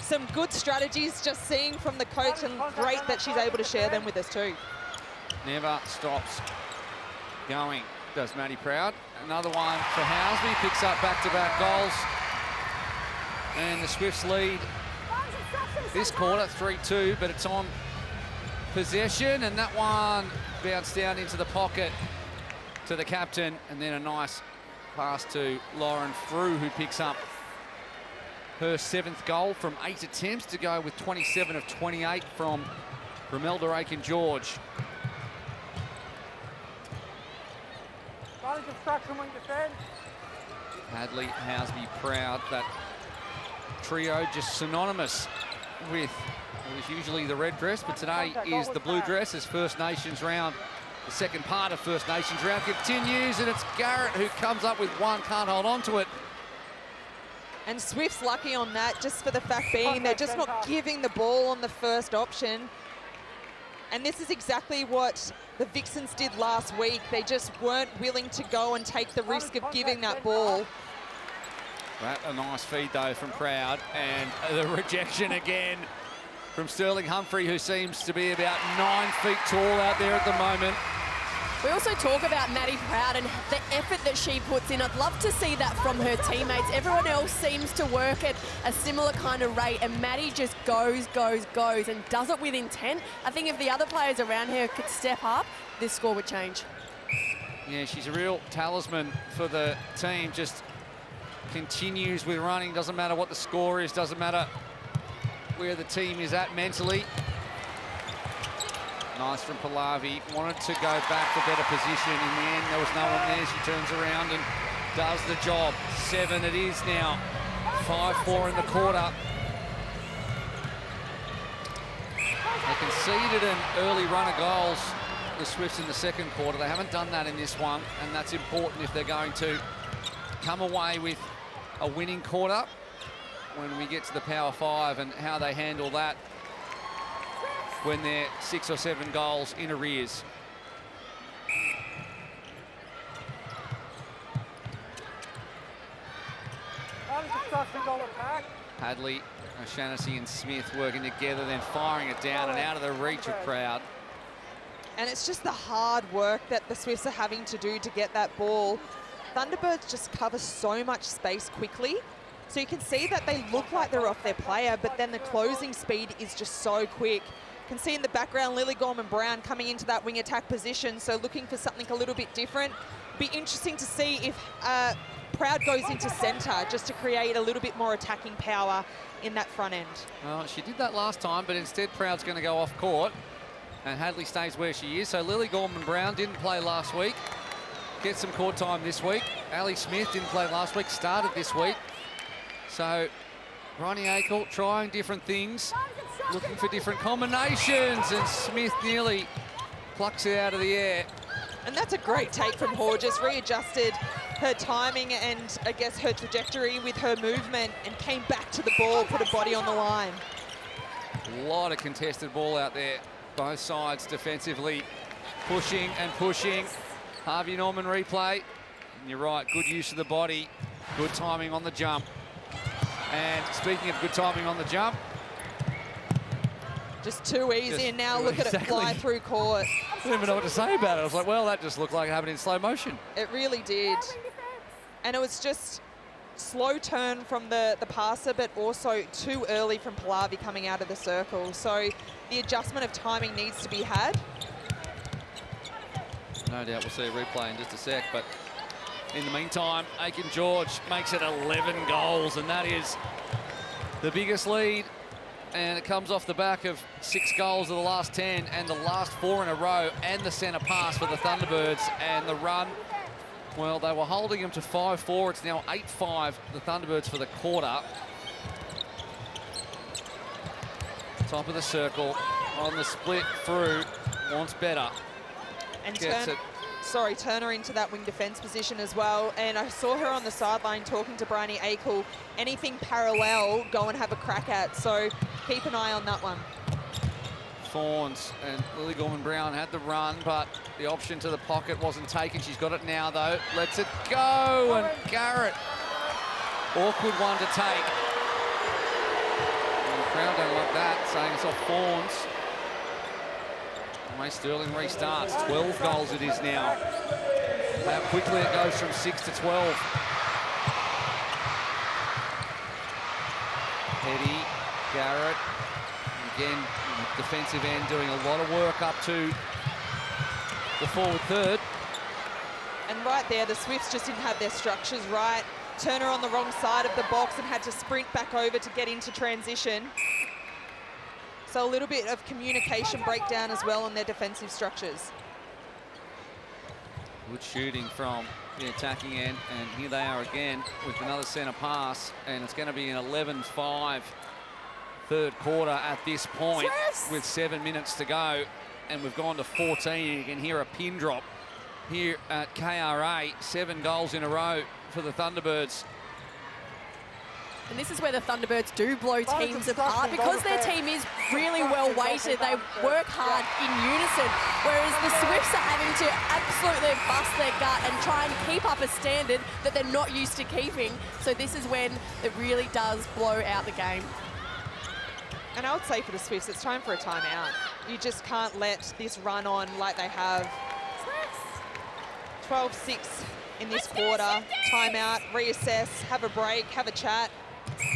some good strategies just seeing from the coach, and great that she's able to share them with us too. Never stops going, does Maddie Proud. Another one for Housby, picks up back-to-back goals. And the Swifts lead this quarter, 3-2, but it's on possession, and that one bounced down into the pocket to the captain, and then a nice pass to Lauren Frew, who picks up her 7th goal from 8 attempts to go with 27 of 28 from Romelda Aiken-George. Starting construction when defend. Hadley, Housby, Proud, that trio just synonymous with what is usually the red dress, but today is the blue dress as First Nations round. The second part of First Nations round continues, and it's Garrett who comes up with one, can't hold on to it. And Swift's lucky on that, just for the fact being they're just not giving the ball on the first option. And this is exactly what the Vixens did last week. They just weren't willing to go and take the risk of giving that ball. That a nice feed though from Proud, and the rejection again from Sterling Humphrey, who seems to be about 9 feet tall out there at the moment. We also talk about Maddie Proud and the effort that she puts in. I'd love to see that from her teammates. Everyone else seems to work at a similar kind of rate, and Maddie just goes, and does it with intent. I think if the other players around her could step up, this score would change. Yeah, she's a real talisman for the team. Just continues with running. Doesn't matter what the score is, doesn't matter where the team is at mentally. Nice from Pallavi. Wanted to go back for better position. In the end, there was no one there. She turns around and does the job. 7 it is now. 5-4 in the quarter. They conceded an early run of goals, the Swifts, in the second quarter. They haven't done that in this one, and that's important if they're going to come away with a winning quarter when we get to the Power 5, and how they handle that when they're 6 or 7 goals in arrears. Hadley, O'Shannessy and Smith working together, then firing it down and out of the reach of Proud. And it's just the hard work that the Swifts are having to do to get that ball. Thunderbirds just cover so much space quickly. So you can see that they look like they're off their player, but then the closing speed is just so quick. You can see in the background Lily Gorman-Brown coming into that wing attack position, so looking for something a little bit different. Be interesting to see if Proud goes into centre, just to create a little bit more attacking power in that front end. Well, she did that last time, but instead Proud's going to go off court. And Hadley stays where she is. So Lily Gorman-Brown didn't play last week. Gets some court time this week. Ali Smith didn't play last week, started this week. So Bronnie Akel trying different things, looking for different combinations, and Smith nearly plucks it out of the air. And that's a great take from Hore, just readjusted her timing and I guess her trajectory with her movement and came back to the ball, put a body on the line. A lot of contested ball out there. Both sides defensively pushing and pushing. Harvey Norman replay. And you're right, good use of the body. Good timing on the jump. And speaking of good timing on the jump. Just too easy, and now look at it fly through court. I didn't even know what to say about it. I was like, well, that just looked like it happened in slow motion. It really did. And it was just slow turn from the passer, but also too early from Pallavi coming out of the circle. So the adjustment of timing needs to be had. No doubt we'll see a replay in just a sec, but in the meantime, Aiken George makes it 11 goals, and that is the biggest lead. And it comes off the back of 6 goals of the last 10 and the last 4 in a row, and the centre pass for the Thunderbirds. And the run, well, they were holding them to 5-4. It's now 8-5, the Thunderbirds for the quarter. Top of the circle on the split through, wants better. And Gets it. Turner into that wing defence position as well. And I saw her on the sideline talking to Bryony Akel. Anything parallel, go and have a crack at. So keep an eye on that one. Fawns and Lily Gorman-Brown had the run, but the option to the pocket wasn't taken. She's got it now, though. Lets it go, and Garrett. Awkward one to take. And the crowd don't like that, saying it's off Fawns. May Sterling restarts. 12 goals it is now. How quickly it goes from 6 to 12. Petty, Garrett, again, defensive end doing a lot of work up to the forward third. And right there, the Swifts just didn't have their structures right. Turner on the wrong side of the box and had to sprint back over to get into transition. So a little bit of communication breakdown as well on their defensive structures. Good shooting from the attacking end, and here they are again with another centre pass, and it's going to be an 11-5 third quarter at this point with 7 minutes to go, and we've gone to 14. You can hear a pin drop here at KRA. 7 goals in a row for the Thunderbirds. And this is where the Thunderbirds do blow teams apart because their team is really well weighted. They work hard in unison, whereas the Swifts are having to absolutely bust their gut and try and keep up a standard that they're not used to keeping. So this is when it really does blow out the game. And I would say for the Swifts, it's time for a timeout. You just can't let this run on like they have. 12-6 in this quarter. Timeout, reassess, have a break, have a chat.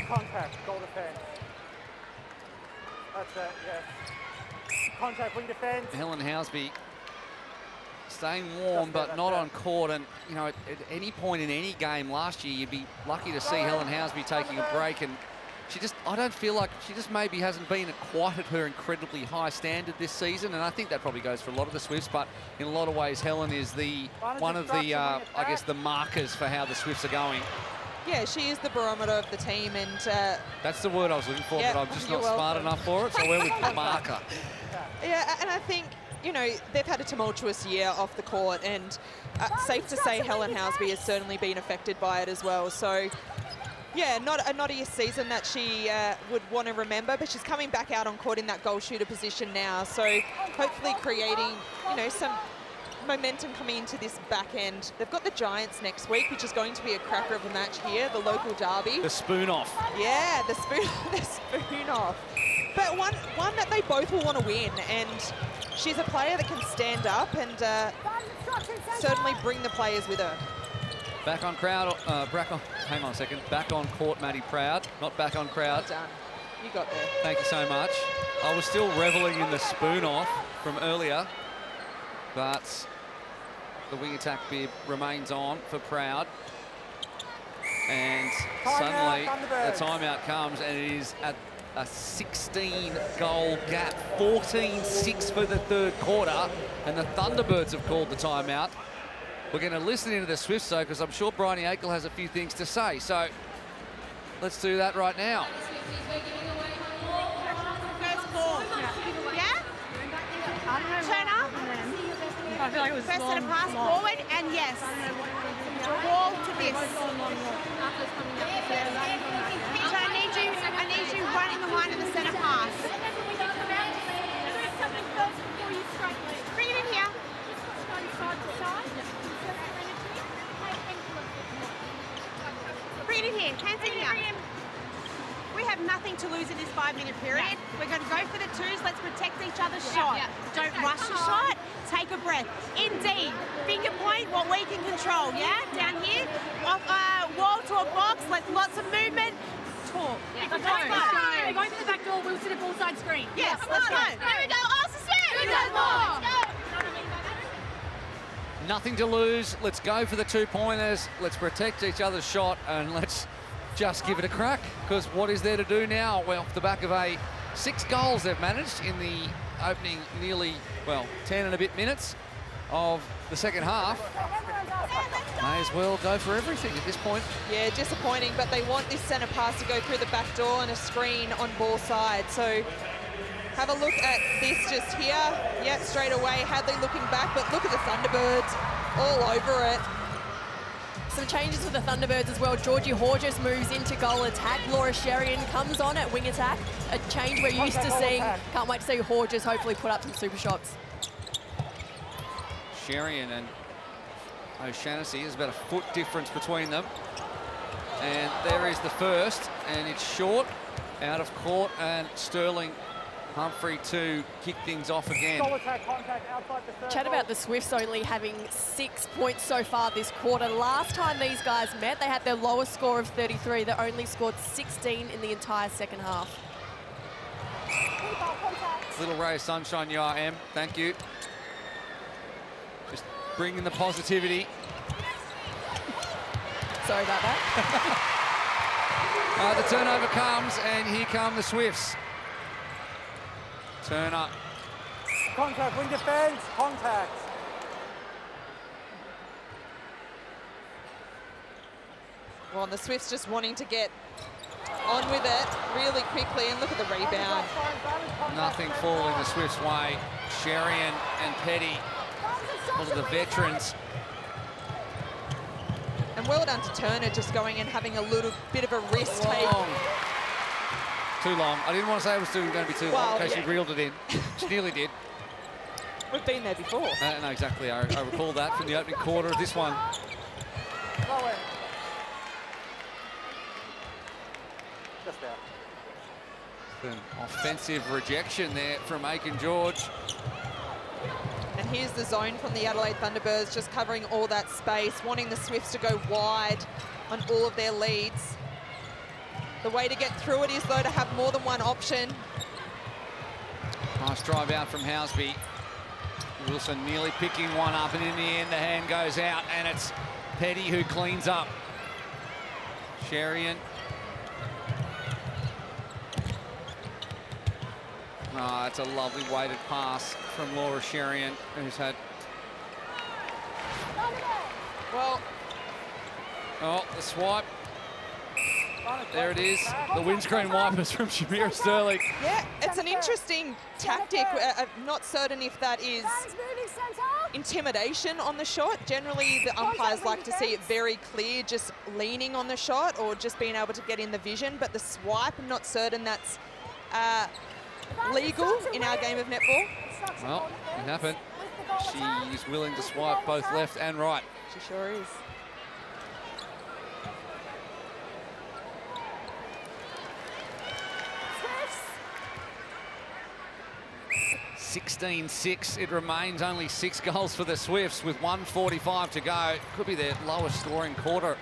Contact, goal defence. That's it, yes. Contact, wing defence. Helen Housby staying warm, but not on court. And, you know, at any point in any game last year, you'd be lucky to see Helen Housby taking a break. And she just, I don't feel like she just maybe hasn't been quite at her incredibly high standard this season. And I think that probably goes for a lot of the Swifts. But in a lot of ways, Helen is one of the, I guess, the markers for how the Swifts are going. Yeah, she is the barometer of the team, and that's the word I was looking for, yeah, but I'm just not smart enough for it, so we're with the marker. Yeah, and I think, you know, they've had a tumultuous year off the court, and safe to say Helen Housby has certainly been affected by it as well. So, yeah, not a season that she would want to remember, but she's coming back out on court in that goal shooter position now. So hopefully creating, you know, some momentum coming into this back end. They've got the Giants next week, which is going to be a cracker of a match here, the local derby. The spoon off. Yeah, the spoon off. But one that they both will want to win, and she's a player that can stand up and certainly bring the players with her. Back on crowd, hang on a second. Back on court, Maddie Proud, not back on crowd. Well done. You got there. Thank you so much. I was still reveling in the spoon off from earlier, but the wing attack bib remains on for Proud. And suddenly the timeout comes, and it is at a 16-goal gap, 14-6 for the third quarter, and the Thunderbirds have called the timeout. We're going to listen into the Swifts, though, because I'm sure Bryony Akel has a few things to say. So let's do that right now. First ball. Yeah? Turn up. I feel like it was First set of pass forward, and yes. Ball to this. So I need you running the line in the centre pass. Bring it in here. Bring it in here. Hands in here. We have nothing to lose in this 5-minute period. We're going to go for the twos. Let's protect each other's shot. Don't rush the shot. Take a breath. Indeed. Finger point what we can control, yeah? Down here. Off, wall to a box. Lots of movement. Talk. Let's go. We're going to the back door. We'll sit at full side screen. Yes, let's go. There we go. Awesome set. Let's go. Nothing to lose. Let's go for the 2-pointers. Let's protect each other's shot, and let's just give it a crack, because what is there to do now? Well, off the back of 6 goals they've managed in the opening nearly, 10 and a bit minutes of the second half. May as well go for everything at this point. Yeah, disappointing, but they want this centre pass to go through the back door and a screen on ball side. So have a look at this just here. Yep, straight away, Hadley looking back, but look at the Thunderbirds all over it. Some changes for the Thunderbirds as well. Georgie Horges moves into goal attack. Laura Sherian comes on at wing attack. A change we're used to seeing. Can't wait to see Horges hopefully put up some super shots. Sherian and O'Shaughnessy, there's about a foot difference between them. And there is the first, and it's short, out of court, and Sterling Humphrey to kick things off again. Goal attack, contact outside the third. Chat about the Swifts only having 6 points so far this quarter. Last time these guys met, they had their lowest score of 33. They only scored 16 in the entire second half. Little ray of sunshine, you are, Em. Thank you. Just bringing the positivity. Sorry about that. The turnover comes, and here come the Swifts. Turner. Contact, wing defense, contact. Well, and the Swifts just wanting to get on with it really quickly, and look at the rebound. Nothing falling the Swifts' way. Sherian and Petty, one of the veterans. And well done to Turner, just going and having a little bit of a wrist take. Too long. I didn't want to say it was going to be too long in case she reeled it in. She nearly did. We've been there before. No, exactly. I recall that from the opening quarter of this one. Just out. An offensive rejection there from Aiken George. And here's the zone from the Adelaide Thunderbirds, just covering all that space, wanting the Swifts to go wide on all of their leads. The way to get through it is, though, to have more than one option. Nice drive out from Housby. Wilson nearly picking one up, and in the end, the hand goes out, and it's Petty who cleans up. Sherian. Oh, it's a lovely weighted pass from Laura Sherian, who's had... Well... Oh, the swipe. There it is, the windscreen wipers from Shamira Sterling. Yeah, it's an interesting tactic. I'm not certain if that is intimidation on the shot. Generally, the umpires like to see it very clear, just leaning on the shot or just being able to get in the vision. But the swipe, I'm not certain that's legal in our game of netball. Well, it happened. She's willing to swipe both left and right. She sure is. 16-6. It remains only 6 goals for the Swifts with 1:45 to go. Could be their lowest scoring quarter.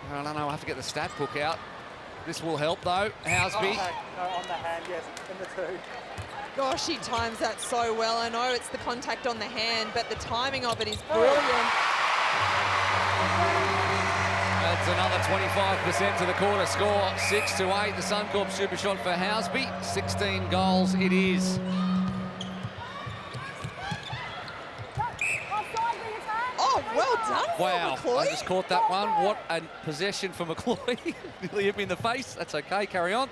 I don't know, I'll have to get the stat book out. This will help, though. Housby. No, on the hand, yes, in the two. Gosh, she times that so well. I know it's the contact on the hand, but the timing of it is brilliant. A It's another 25% to the quarter score. 6-8, the Suncorp super shot for Housby. 16 goals it is. Oh, well done for Wow, McCloy. I just caught that one. What a possession for McCloy. Nearly hit me in the face. That's okay, carry on.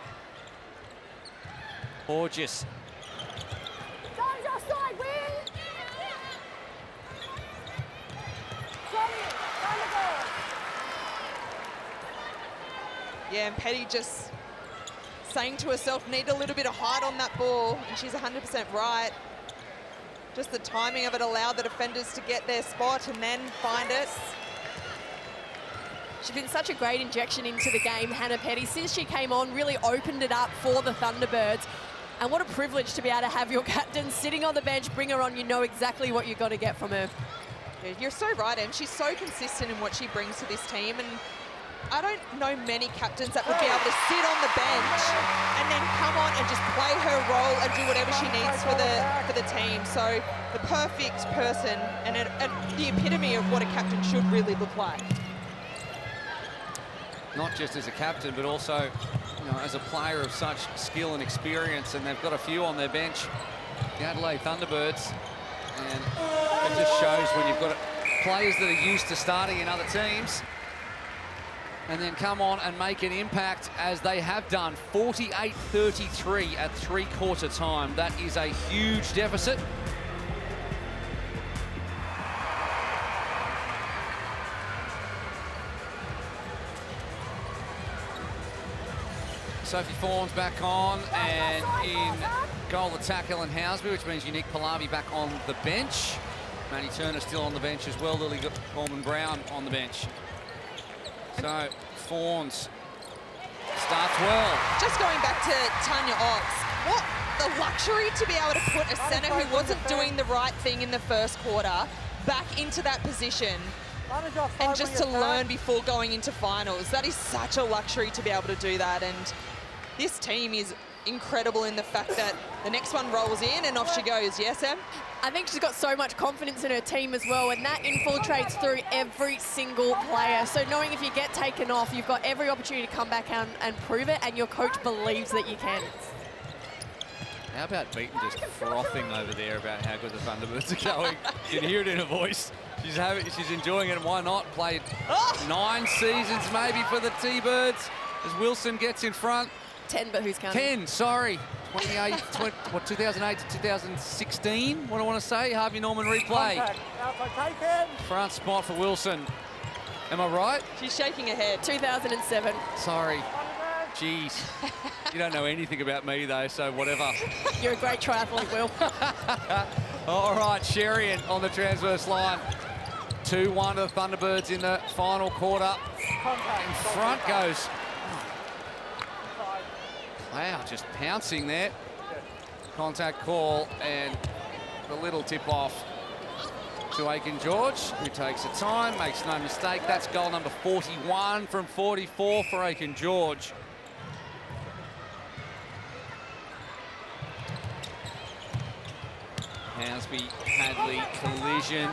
Gorgeous. Yeah, and Petty just saying to herself, need a little bit of height on that ball, and she's 100% right. Just the timing of it allowed the defenders to get their spot and then find it. She's been such a great injection into the game, Hannah Petty. Since she came on, really opened it up for the Thunderbirds. And what a privilege to be able to have your captain sitting on the bench, bring her on, you know exactly what you've got to get from her. Yeah, you're so right, Em. She's so consistent in what she brings to this team, and I don't know many captains that would be able to sit on the bench and then come on and just play her role and do whatever she needs for the team. So the perfect person and the epitome of what a captain should really look like. Not just as a captain, but also, you know, as a player of such skill and experience, and they've got a few on their bench, the Adelaide Thunderbirds, and it just shows when you've got players that are used to starting in other teams and then come on and make an impact as they have done. 48-33 at three-quarter time. That is a huge deficit. Sophie Fawn's back on, and in goal attack, Ellen Housby, which means Unique Pallavi back on the bench. Maddie Turner still on the bench as well. Lily Coleman-Brown on the bench. So Fawns starts well. Just going back to Tanya Ox, what the luxury to be able to put a centre who wasn't doing the right thing in the first quarter back into that position and just to learn before going into finals. That is such a luxury to be able to do that, and this team is incredible in the fact that the next one rolls in and off she goes. Yes, Em? I think she's got so much confidence in her team as well, and that infiltrates through every single player. So knowing if you get taken off, you've got every opportunity to come back out and prove it, and your coach believes that you can. How about Beaton just frothing over there about how good the Thunderbirds are going? You can hear it in her voice. She's enjoying it, and why not? Played 9 seasons maybe for the T-Birds as Wilson gets in front. 10, but who's counting? 10, sorry. 2008 to 2016, what I want to say. Harvey Norman replay. Front spot for Wilson. Am I right? She's shaking her head. 2007. Sorry. Jeez. You don't know anything about me, though, so whatever. You're a great triathlete, Will. All right, Sherian on the transverse line. 2-1 to the Thunderbirds in the final quarter. In front goes. Wow, just pouncing there. Contact call, and the little tip off to Aiken George, who takes the time, makes no mistake. That's goal number 41 from 44 for Aiken George. Housby Hadley collision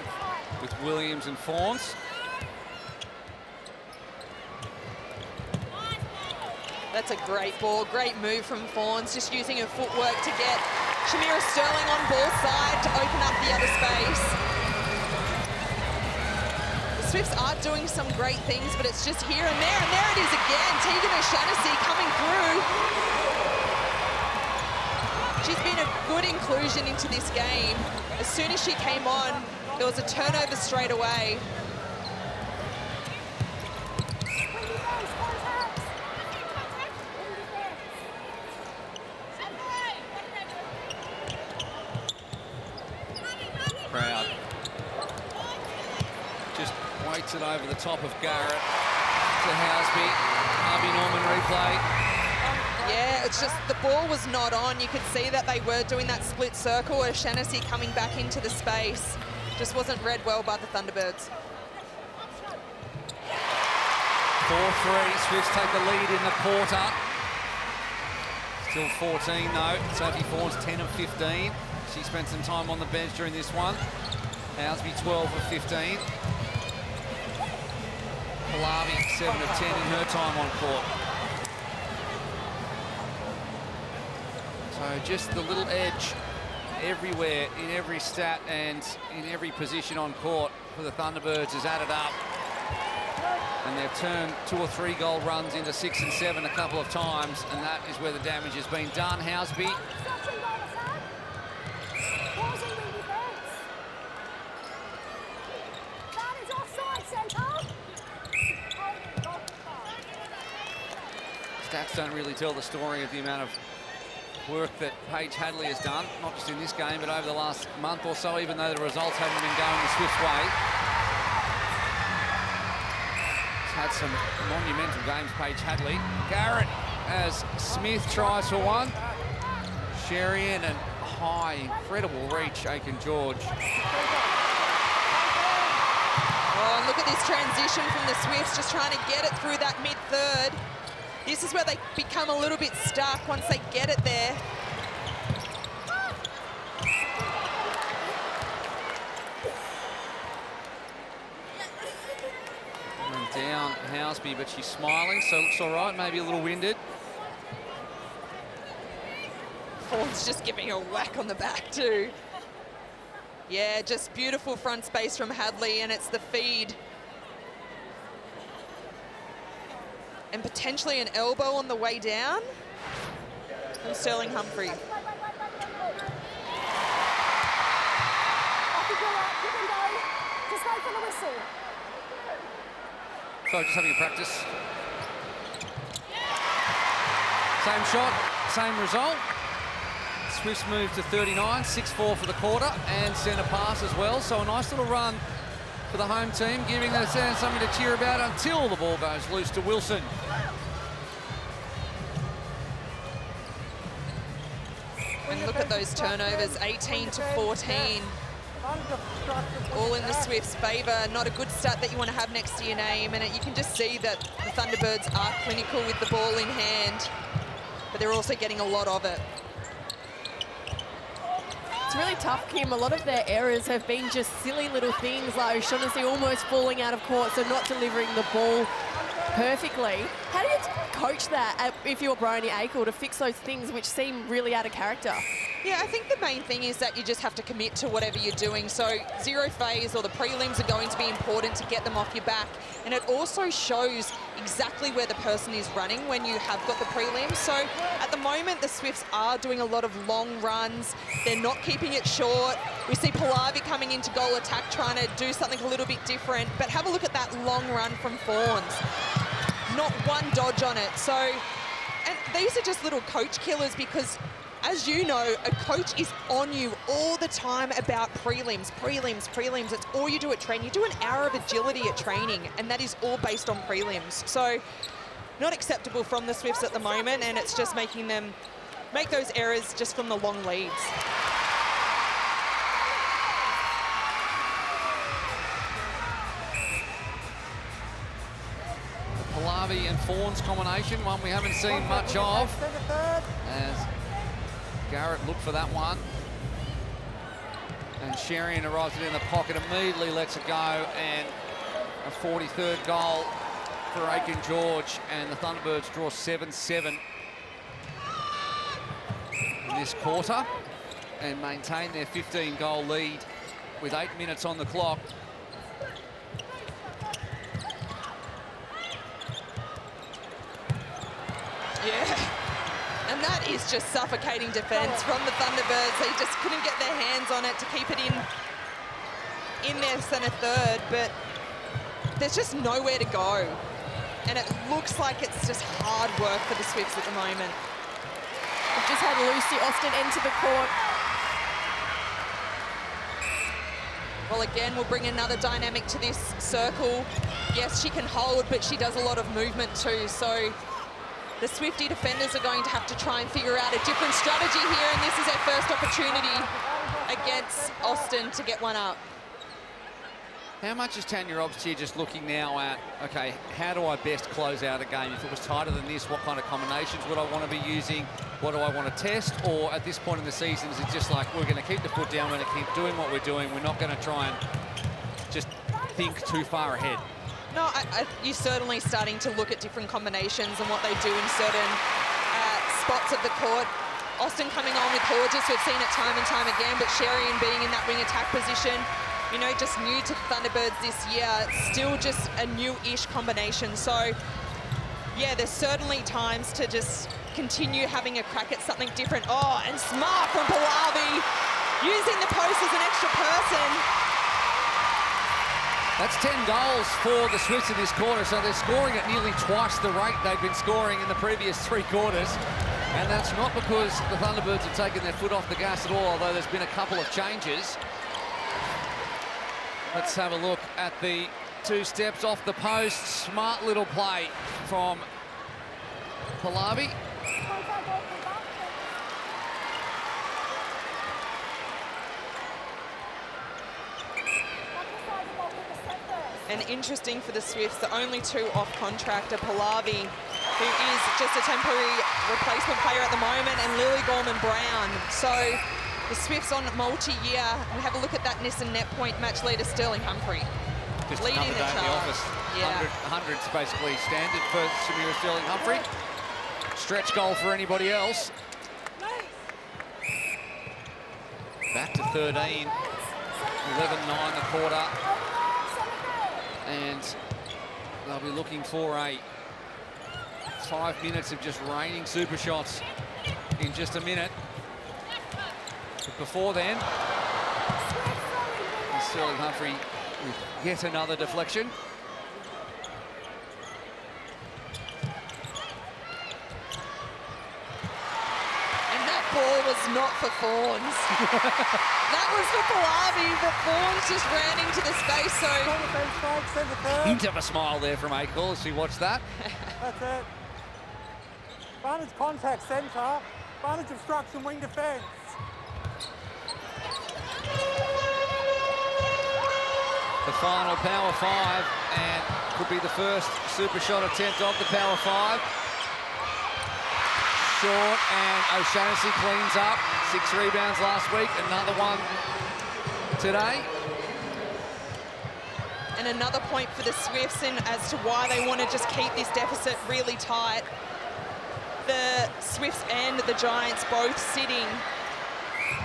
with Williams and Fawns. That's a great ball, great move from Fawns, just using her footwork to get Shamira Sterling on ball side to open up the other space. The Swifts are doing some great things, but it's just here and there it is again. Tegan O'Shaughnessy coming through. She's been a good inclusion into this game. As soon as she came on, there was a turnover straight away. Crowd just waits it over the top of Garrett to Housby. Harvey Norman replay. Yeah, it's just the ball was not on. You could see that they were doing that split circle. O'Shaughnessy coming back into the space. Just wasn't read well by the Thunderbirds. 4-3, Swifts take the lead in the quarter. Still 14 though. Sophie Fawns 10 of 15. She spent some time on the bench during this one. Housby 12 of 15. Pallavi, 7 of 10 in her time on court. So just the little edge everywhere, in every stat and in every position on court for the Thunderbirds has added up. And they've turned 2 or 3 goal runs into 6 and 7 a couple of times, and that is where the damage has been done. Housby. Stats don't really tell the story of the amount of work that Paige Hadley has done, not just in this game, but over the last month or so, even though the results haven't been going the Swifts' way. She's had some monumental games, Paige Hadley. Garrett as Smith tries for one. Sherian and high, incredible reach, Aiken George. Oh, and look at this transition from the Swifts, just trying to get it through that mid-third. This is where they become a little bit stuck once they get it there. And down Housby, but she's smiling, so looks all right, maybe a little winded. Fawn's just giving a whack on the back too. Yeah, just beautiful front space from Hadley, and it's the feed. And potentially an elbow on the way down from Sterling Humphrey. So just having a practice. Same shot, same result. Swifts move to 39, 6-4 for the quarter, and centre pass as well. So a nice little run for the home team, giving them something to cheer about until the ball goes loose to Wilson. And look at those turnovers, 18 to 14. All in the Swifts' favour. Not a good stat that you want to have next to your name, and you can just see that the Thunderbirds are clinical with the ball in hand, but they're also getting a lot of it. It's really tough, Kim. A lot of their errors have been just silly little things like O'Shaughnessy almost falling out of court, so not delivering the ball perfectly. How do you coach that if you're Bryony Akel to fix those things which seem really out of character? Yeah, I think the main thing is that you just have to commit to whatever you're doing. So zero phase or the prelims are going to be important to get them off your back. And it also shows exactly where the person is running when you have got the prelims. So at the moment, the Swifts are doing a lot of long runs. They're not keeping it short. We see Pallavi coming into goal attack, trying to do something a little bit different. But have a look at that long run from Fawns. Not one dodge on it. So, and these are just little coach killers because, as you know, a coach is on you all the time about prelims. It's all you do at training. You do an hour of agility at training, and that is all based on prelims. So not acceptable from the Swifts at the moment, and it's just making them make those errors just from the long leads. Pallavi and Fawns combination, one we haven't seen much of. As Garrett looked for that one. And Sherian arrives it in the pocket, immediately lets it go, and a 43rd goal for Aiken George, and the Thunderbirds draw 7-7 in this quarter and maintain their 15-goal lead with 8 minutes on the clock. Yeah. And that is just suffocating defence from the Thunderbirds. They just couldn't get their hands on it to keep it in their centre third, but there's just nowhere to go. And it looks like it's just hard work for the Swifts at the moment. We've just had Lucy Austin enter the court. Well, again, we'll bring another dynamic to this circle. Yes, she can hold, but she does a lot of movement too, so the Swiftie defenders are going to have to try and figure out a different strategy here, and this is their first opportunity against Austin to get one up. How much is Tanya Robstier just looking now at, okay, how do I best close out a game? If it was tighter than this, what kind of combinations would I want to be using? What do I want to test? Or at this point in the season, is it just like, we're going to keep the foot down, we're going to keep doing what we're doing, we're not going to try and just think too far ahead? No, you're certainly starting to look at different combinations and what they do in certain spots of the court. Austin coming on with Horges, we've seen it time and time again, but Sherian being in that wing attack position, you know, just new to the Thunderbirds this year, still just a new-ish combination. So, yeah, there's certainly times to just continue having a crack at something different. Oh, and smart from Pallavi, using the post as an extra person. That's 10 goals for the Swifts in this quarter, so they're scoring at nearly twice the rate they've been scoring in the previous 3 quarters. And that's not because the Thunderbirds have taken their foot off the gas at all, although there's been a couple of changes. Let's have a look at the 2 steps off the post. Smart little play from Pallavi. And interesting for the Swifts, the only 2 off contract are Pallavi, who is just a temporary replacement player at the moment, and Lily Gorman-Brown. So the Swifts on multi-year. We have a look at that Nissan net point match leader Sterling Humphrey. Just leading another day the in the office. Yeah. 100's basically standard for Samira Sterling Humphrey. Stretch goal for anybody else. Back to 13. 11-9 the quarter. And they'll be looking for a 5 minutes of just raining super shots in just a minute. But before then, Sterling Humphrey with yet another deflection. And that ball was not for Fawns. That was for Pallavi, but Fawns just ran into the space, so... Hint of a smile there from Akel as she watched that. That's it. Advantage contact centre. Advantage obstruction wing defence. The final power 5, and could be the first super shot attempt of the power 5. Short, and O'Shaughnessy cleans up. 6 rebounds last week, another one today. And another point for the Swifts in as to why they want to just keep this deficit really tight. The Swifts and the Giants both sitting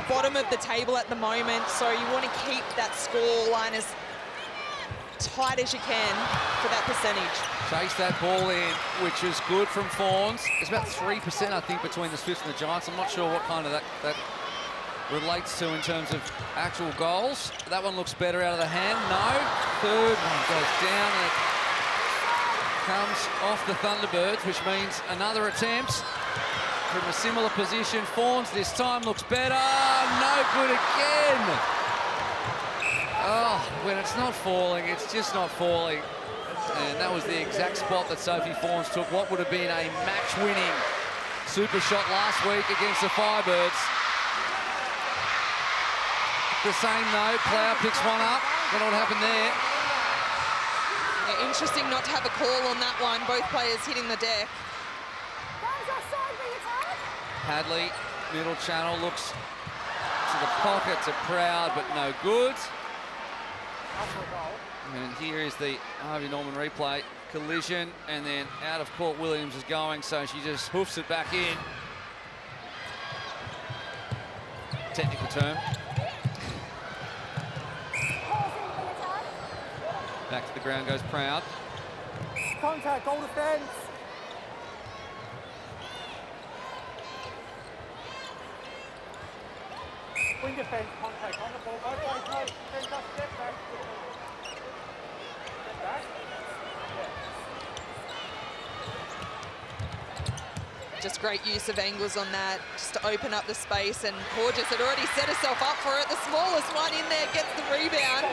bottom of the table at the moment, so you want to keep that score line as tight as you can for that percentage. Chase that ball in, which is good from Fawns. It's about 3%, I think, between the Swifts and the Giants. I'm not sure what kind of that relates to in terms of actual goals. That one looks better out of the hand. No. Third one goes down and it comes off the Thunderbirds, which means another attempt from a similar position. Fawns this time looks better. No good again. Oh, when it's not falling, it's just not falling. And that was the exact spot that Sophie Fawns took what would have been a match-winning super shot last week against the Firebirds. The same though, Plough picks one up. Don't know what happened there. Yeah, interesting not to have a call on that one. Both players hitting the deck. Hadley, middle channel, looks to the pocket to Proud, but no good. And here is the Harvey Norman replay. Collision, and then out of court Williams is going, so she just hoofs it back in. Technical term. Back to the ground goes Proud. Contact, goal defence. Wing defence, contact on the ball. Both ways, no. Defence up, step back. Step back. Just great use of angles on that, just to open up the space, and Horges had already set herself up for it. The smallest one in there gets the rebound.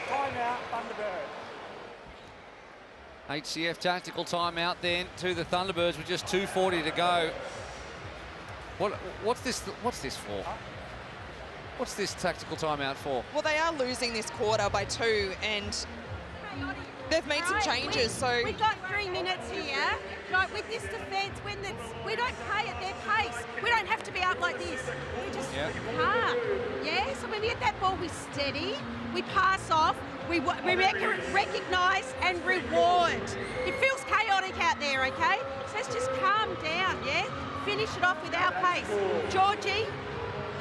Timeout, Thunderbirds. HCF tactical timeout then to the Thunderbirds with just 2:40 to go. What's this for? What's this tactical timeout for? Well, they are losing this quarter by 2, and they've made some changes, so... We've got 3 minutes here. Like with this defence, we don't play at their pace. We don't have to be up like this. We just can't. Yeah, so when we get that netball, we steady, we pass off, we recognise and reward. It feels chaotic out there, okay? So let's just calm down, yeah? Finish it off with our pace. Georgie,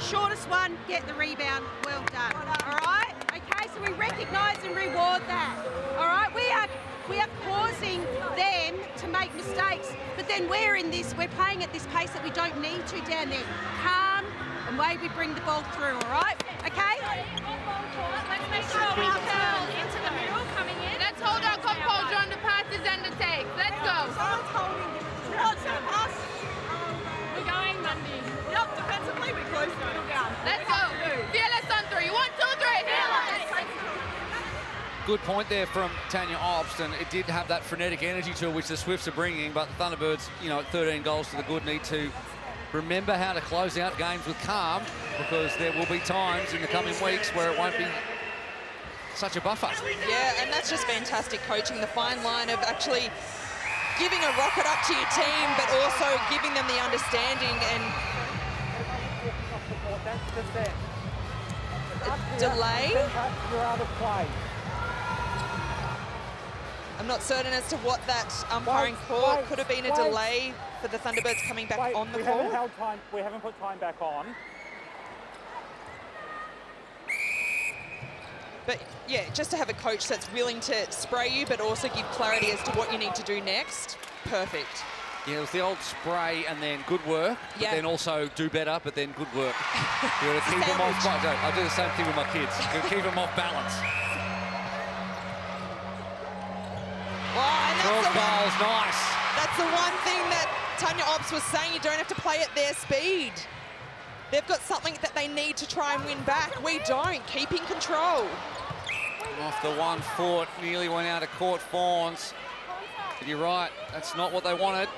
shortest one, get the rebound. Well done. All right? Okay, so we recognise and reward that. All right? We are causing them to make mistakes, but then we're playing at this pace that we don't need to down there. Calm and way we bring the ball through, all right? Okay? Let's make sure we curl into the middle coming in. Let's hold our composure on the passes and the takes. Let's go. Someone's holding. Let's pass. We're going, Mundy. Yep, defensively we close the middle down. Let's go. Fearless on 3. 1, 2, 3. Fearless. Good point there from Tanya Obst, and it did have that frenetic energy to it, which the Swifts are bringing, but the Thunderbirds, you know, at 13 goals to the good, need to remember how to close out games with calm, because there will be times in the coming weeks where it won't be such a buffer. Yeah, and that's just fantastic coaching, the fine line of actually giving a rocket up to your team, but also giving them the understanding and delay. You're out of play. I'm not certain as to what that umpiring call could have been a delay for the Thunderbirds coming back on the court. We haven't put time back on. But yeah, just to have a coach that's willing to spray you, but also give clarity as to what you need to do next. Perfect. Yeah, it was the old spray and then good work, but then also do better, but then good work. You got to keep them off. I do the same thing with my kids. You got to keep them off balance. Oh, and 12 goals, nice. That's the one thing that Tanya Obst was saying, you don't have to play at their speed. They've got something that they need to try and win back. We don't. Keeping control. Off the 1 foot, nearly went out of court, Fawns. But you're right, that's not what they wanted.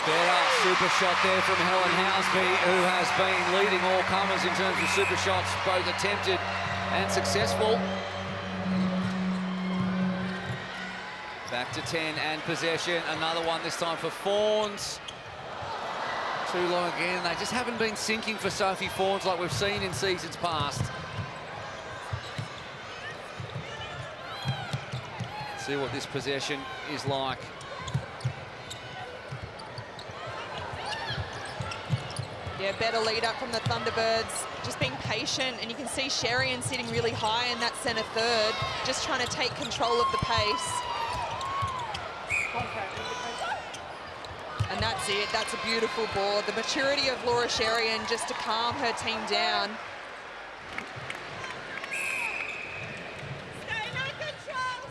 Better super shot there from Helen Housby, who has been leading all comers in terms of super shots, both attempted and successful. Back to 10 and possession. Another one this time for Fawns. Too long again. They just haven't been sinking for Sophie Fawns like we've seen in seasons past. Let's see what this possession is like. Yeah, better lead up from the Thunderbirds. Just being patient, and you can see Sherian sitting really high in that centre third, just trying to take control of the pace. And that's it. That's a beautiful ball. The maturity of Laura Sherian just to calm her team down. Stay in control.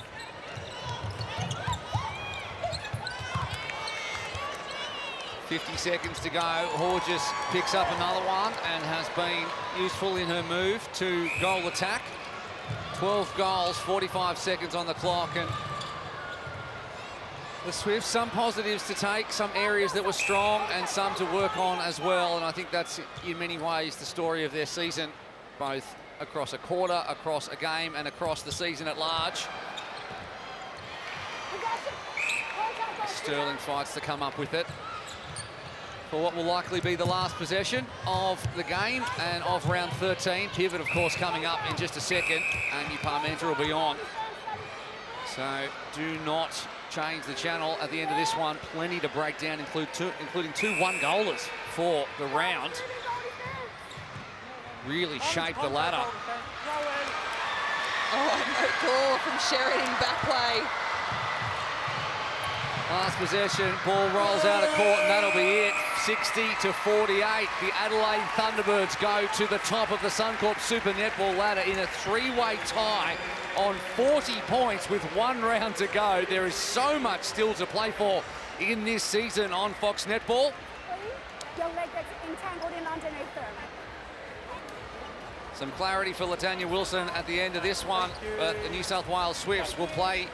50 seconds to go. Horges picks up another one and has been useful in her move to goal attack. 12 goals, 45 seconds on the clock, and the Swifts, some positives to take, some areas that were strong and some to work on as well. And I think that's in many ways the story of their season, both across a quarter, across a game, and across the season at large. Sterling fights to come up with it for what will likely be the last possession of the game and of round 13. Pivot, of course, coming up in just a second. Amy Parmenter will be on. So do not change the channel at the end of this one. Plenty to break down, including two one-goalers for the round. Really shaped the ladder. Oh, no goal from Sheridan back play. Last possession, ball rolls out of court, and that'll be it. 60-48. The Adelaide Thunderbirds go to the top of the Suncorp Super Netball ladder in a three-way tie on 40 points with 1 round to go. There is so much still to play for in this season on Fox Netball. Your leg gets entangled in underneath them. Some clarity for Latanya Wilson at the end of this one, but the New South Wales Swifts will play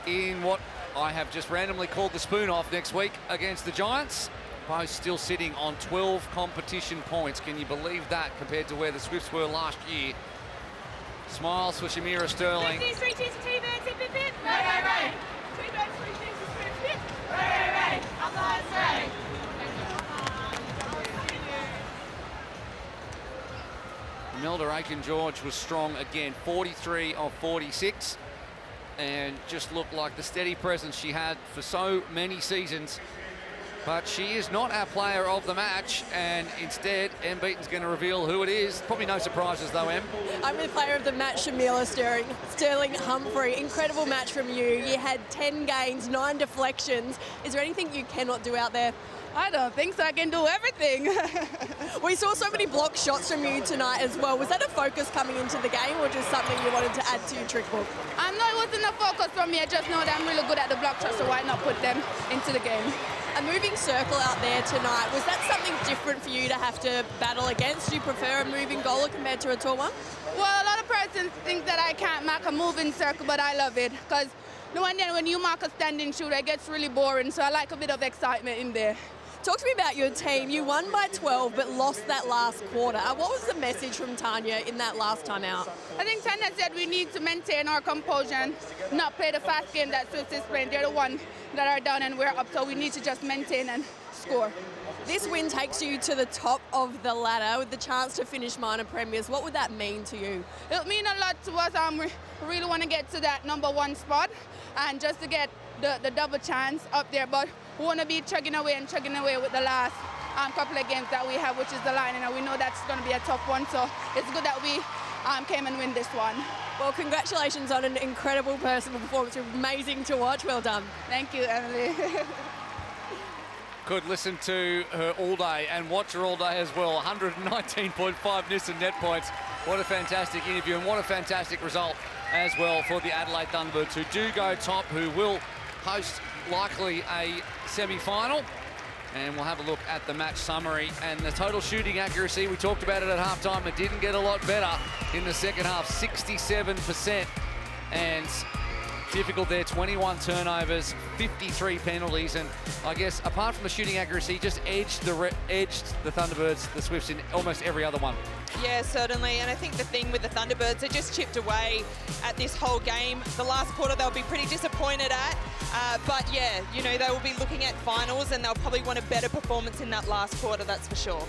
in what I have just randomly called the spoon-off next week against the Giants. Both still sitting on 12 competition points. Can you believe that compared to where the Swifts were last year? Smiles for Shamira Sterling. Three cheers for T-Birds, hip, hip, hip. Right. T-Birds, Aiken George was strong again, 43 of 46, and just looked like the steady presence she had for so many seasons. But she is not our player of the match, and instead, Em Beaton's going to reveal who it is. Probably no surprises, though, Em. I'm the player of the match, Shamila Sterling Humphrey. Incredible match from you. You had 10 gains, 9 deflections. Is there anything you cannot do out there? I don't think so. I can do everything. We saw so many block shots from you tonight as well. Was that a focus coming into the game, or just something you wanted to add to your trick book? No, it wasn't a focus for me. I just know that I'm really good at the block shots, so why not put them into the game? A moving circle out there tonight, was that something different for you to have to battle against? Do you prefer a moving goaler compared to a tall one? Well, a lot of persons think that I can't mark a moving circle, but I love it because when you mark a standing shooter, it gets really boring, so I like a bit of excitement in there. Talk to me about your team. You won by 12 but lost that last quarter. What was the message from Tanya in that last time out? I think Tanya said we need to maintain our composure and not play the fast game that Swiss is playing. They're the ones that are down and we're up, so we need to just maintain and score. This win takes you to the top of the ladder with the chance to finish minor premiers. What would that mean to you? It'll mean a lot to us. We really want to get to that #1 spot and just to get the double chance up there, but we want to be chugging away with the last couple of games that we have, which is the line, and we know that's going to be a tough one, so it's good that we came and win this one. Well, congratulations on an incredible personal performance. Amazing to watch. Well done. Thank you, Emily. Could listen to her all day and watch her all day as well. 119.5 Nissan net points. What a fantastic interview and what a fantastic result as well for the Adelaide Thunderbirds, who do go top, who will host likely a semi-final. And we'll have a look at the match summary and the total shooting accuracy. We talked about it at halftime. It didn't get a lot better in the second half, 67%. And difficult there, 21 turnovers, 53 penalties, and I guess apart from the shooting accuracy, just edged the Thunderbirds, the Swifts, in almost every other one. Yeah, certainly, and I think the thing with the Thunderbirds, they just chipped away at this whole game. The last quarter they'll be pretty disappointed at, but yeah, they will be looking at finals and they'll probably want a better performance in that last quarter, that's for sure.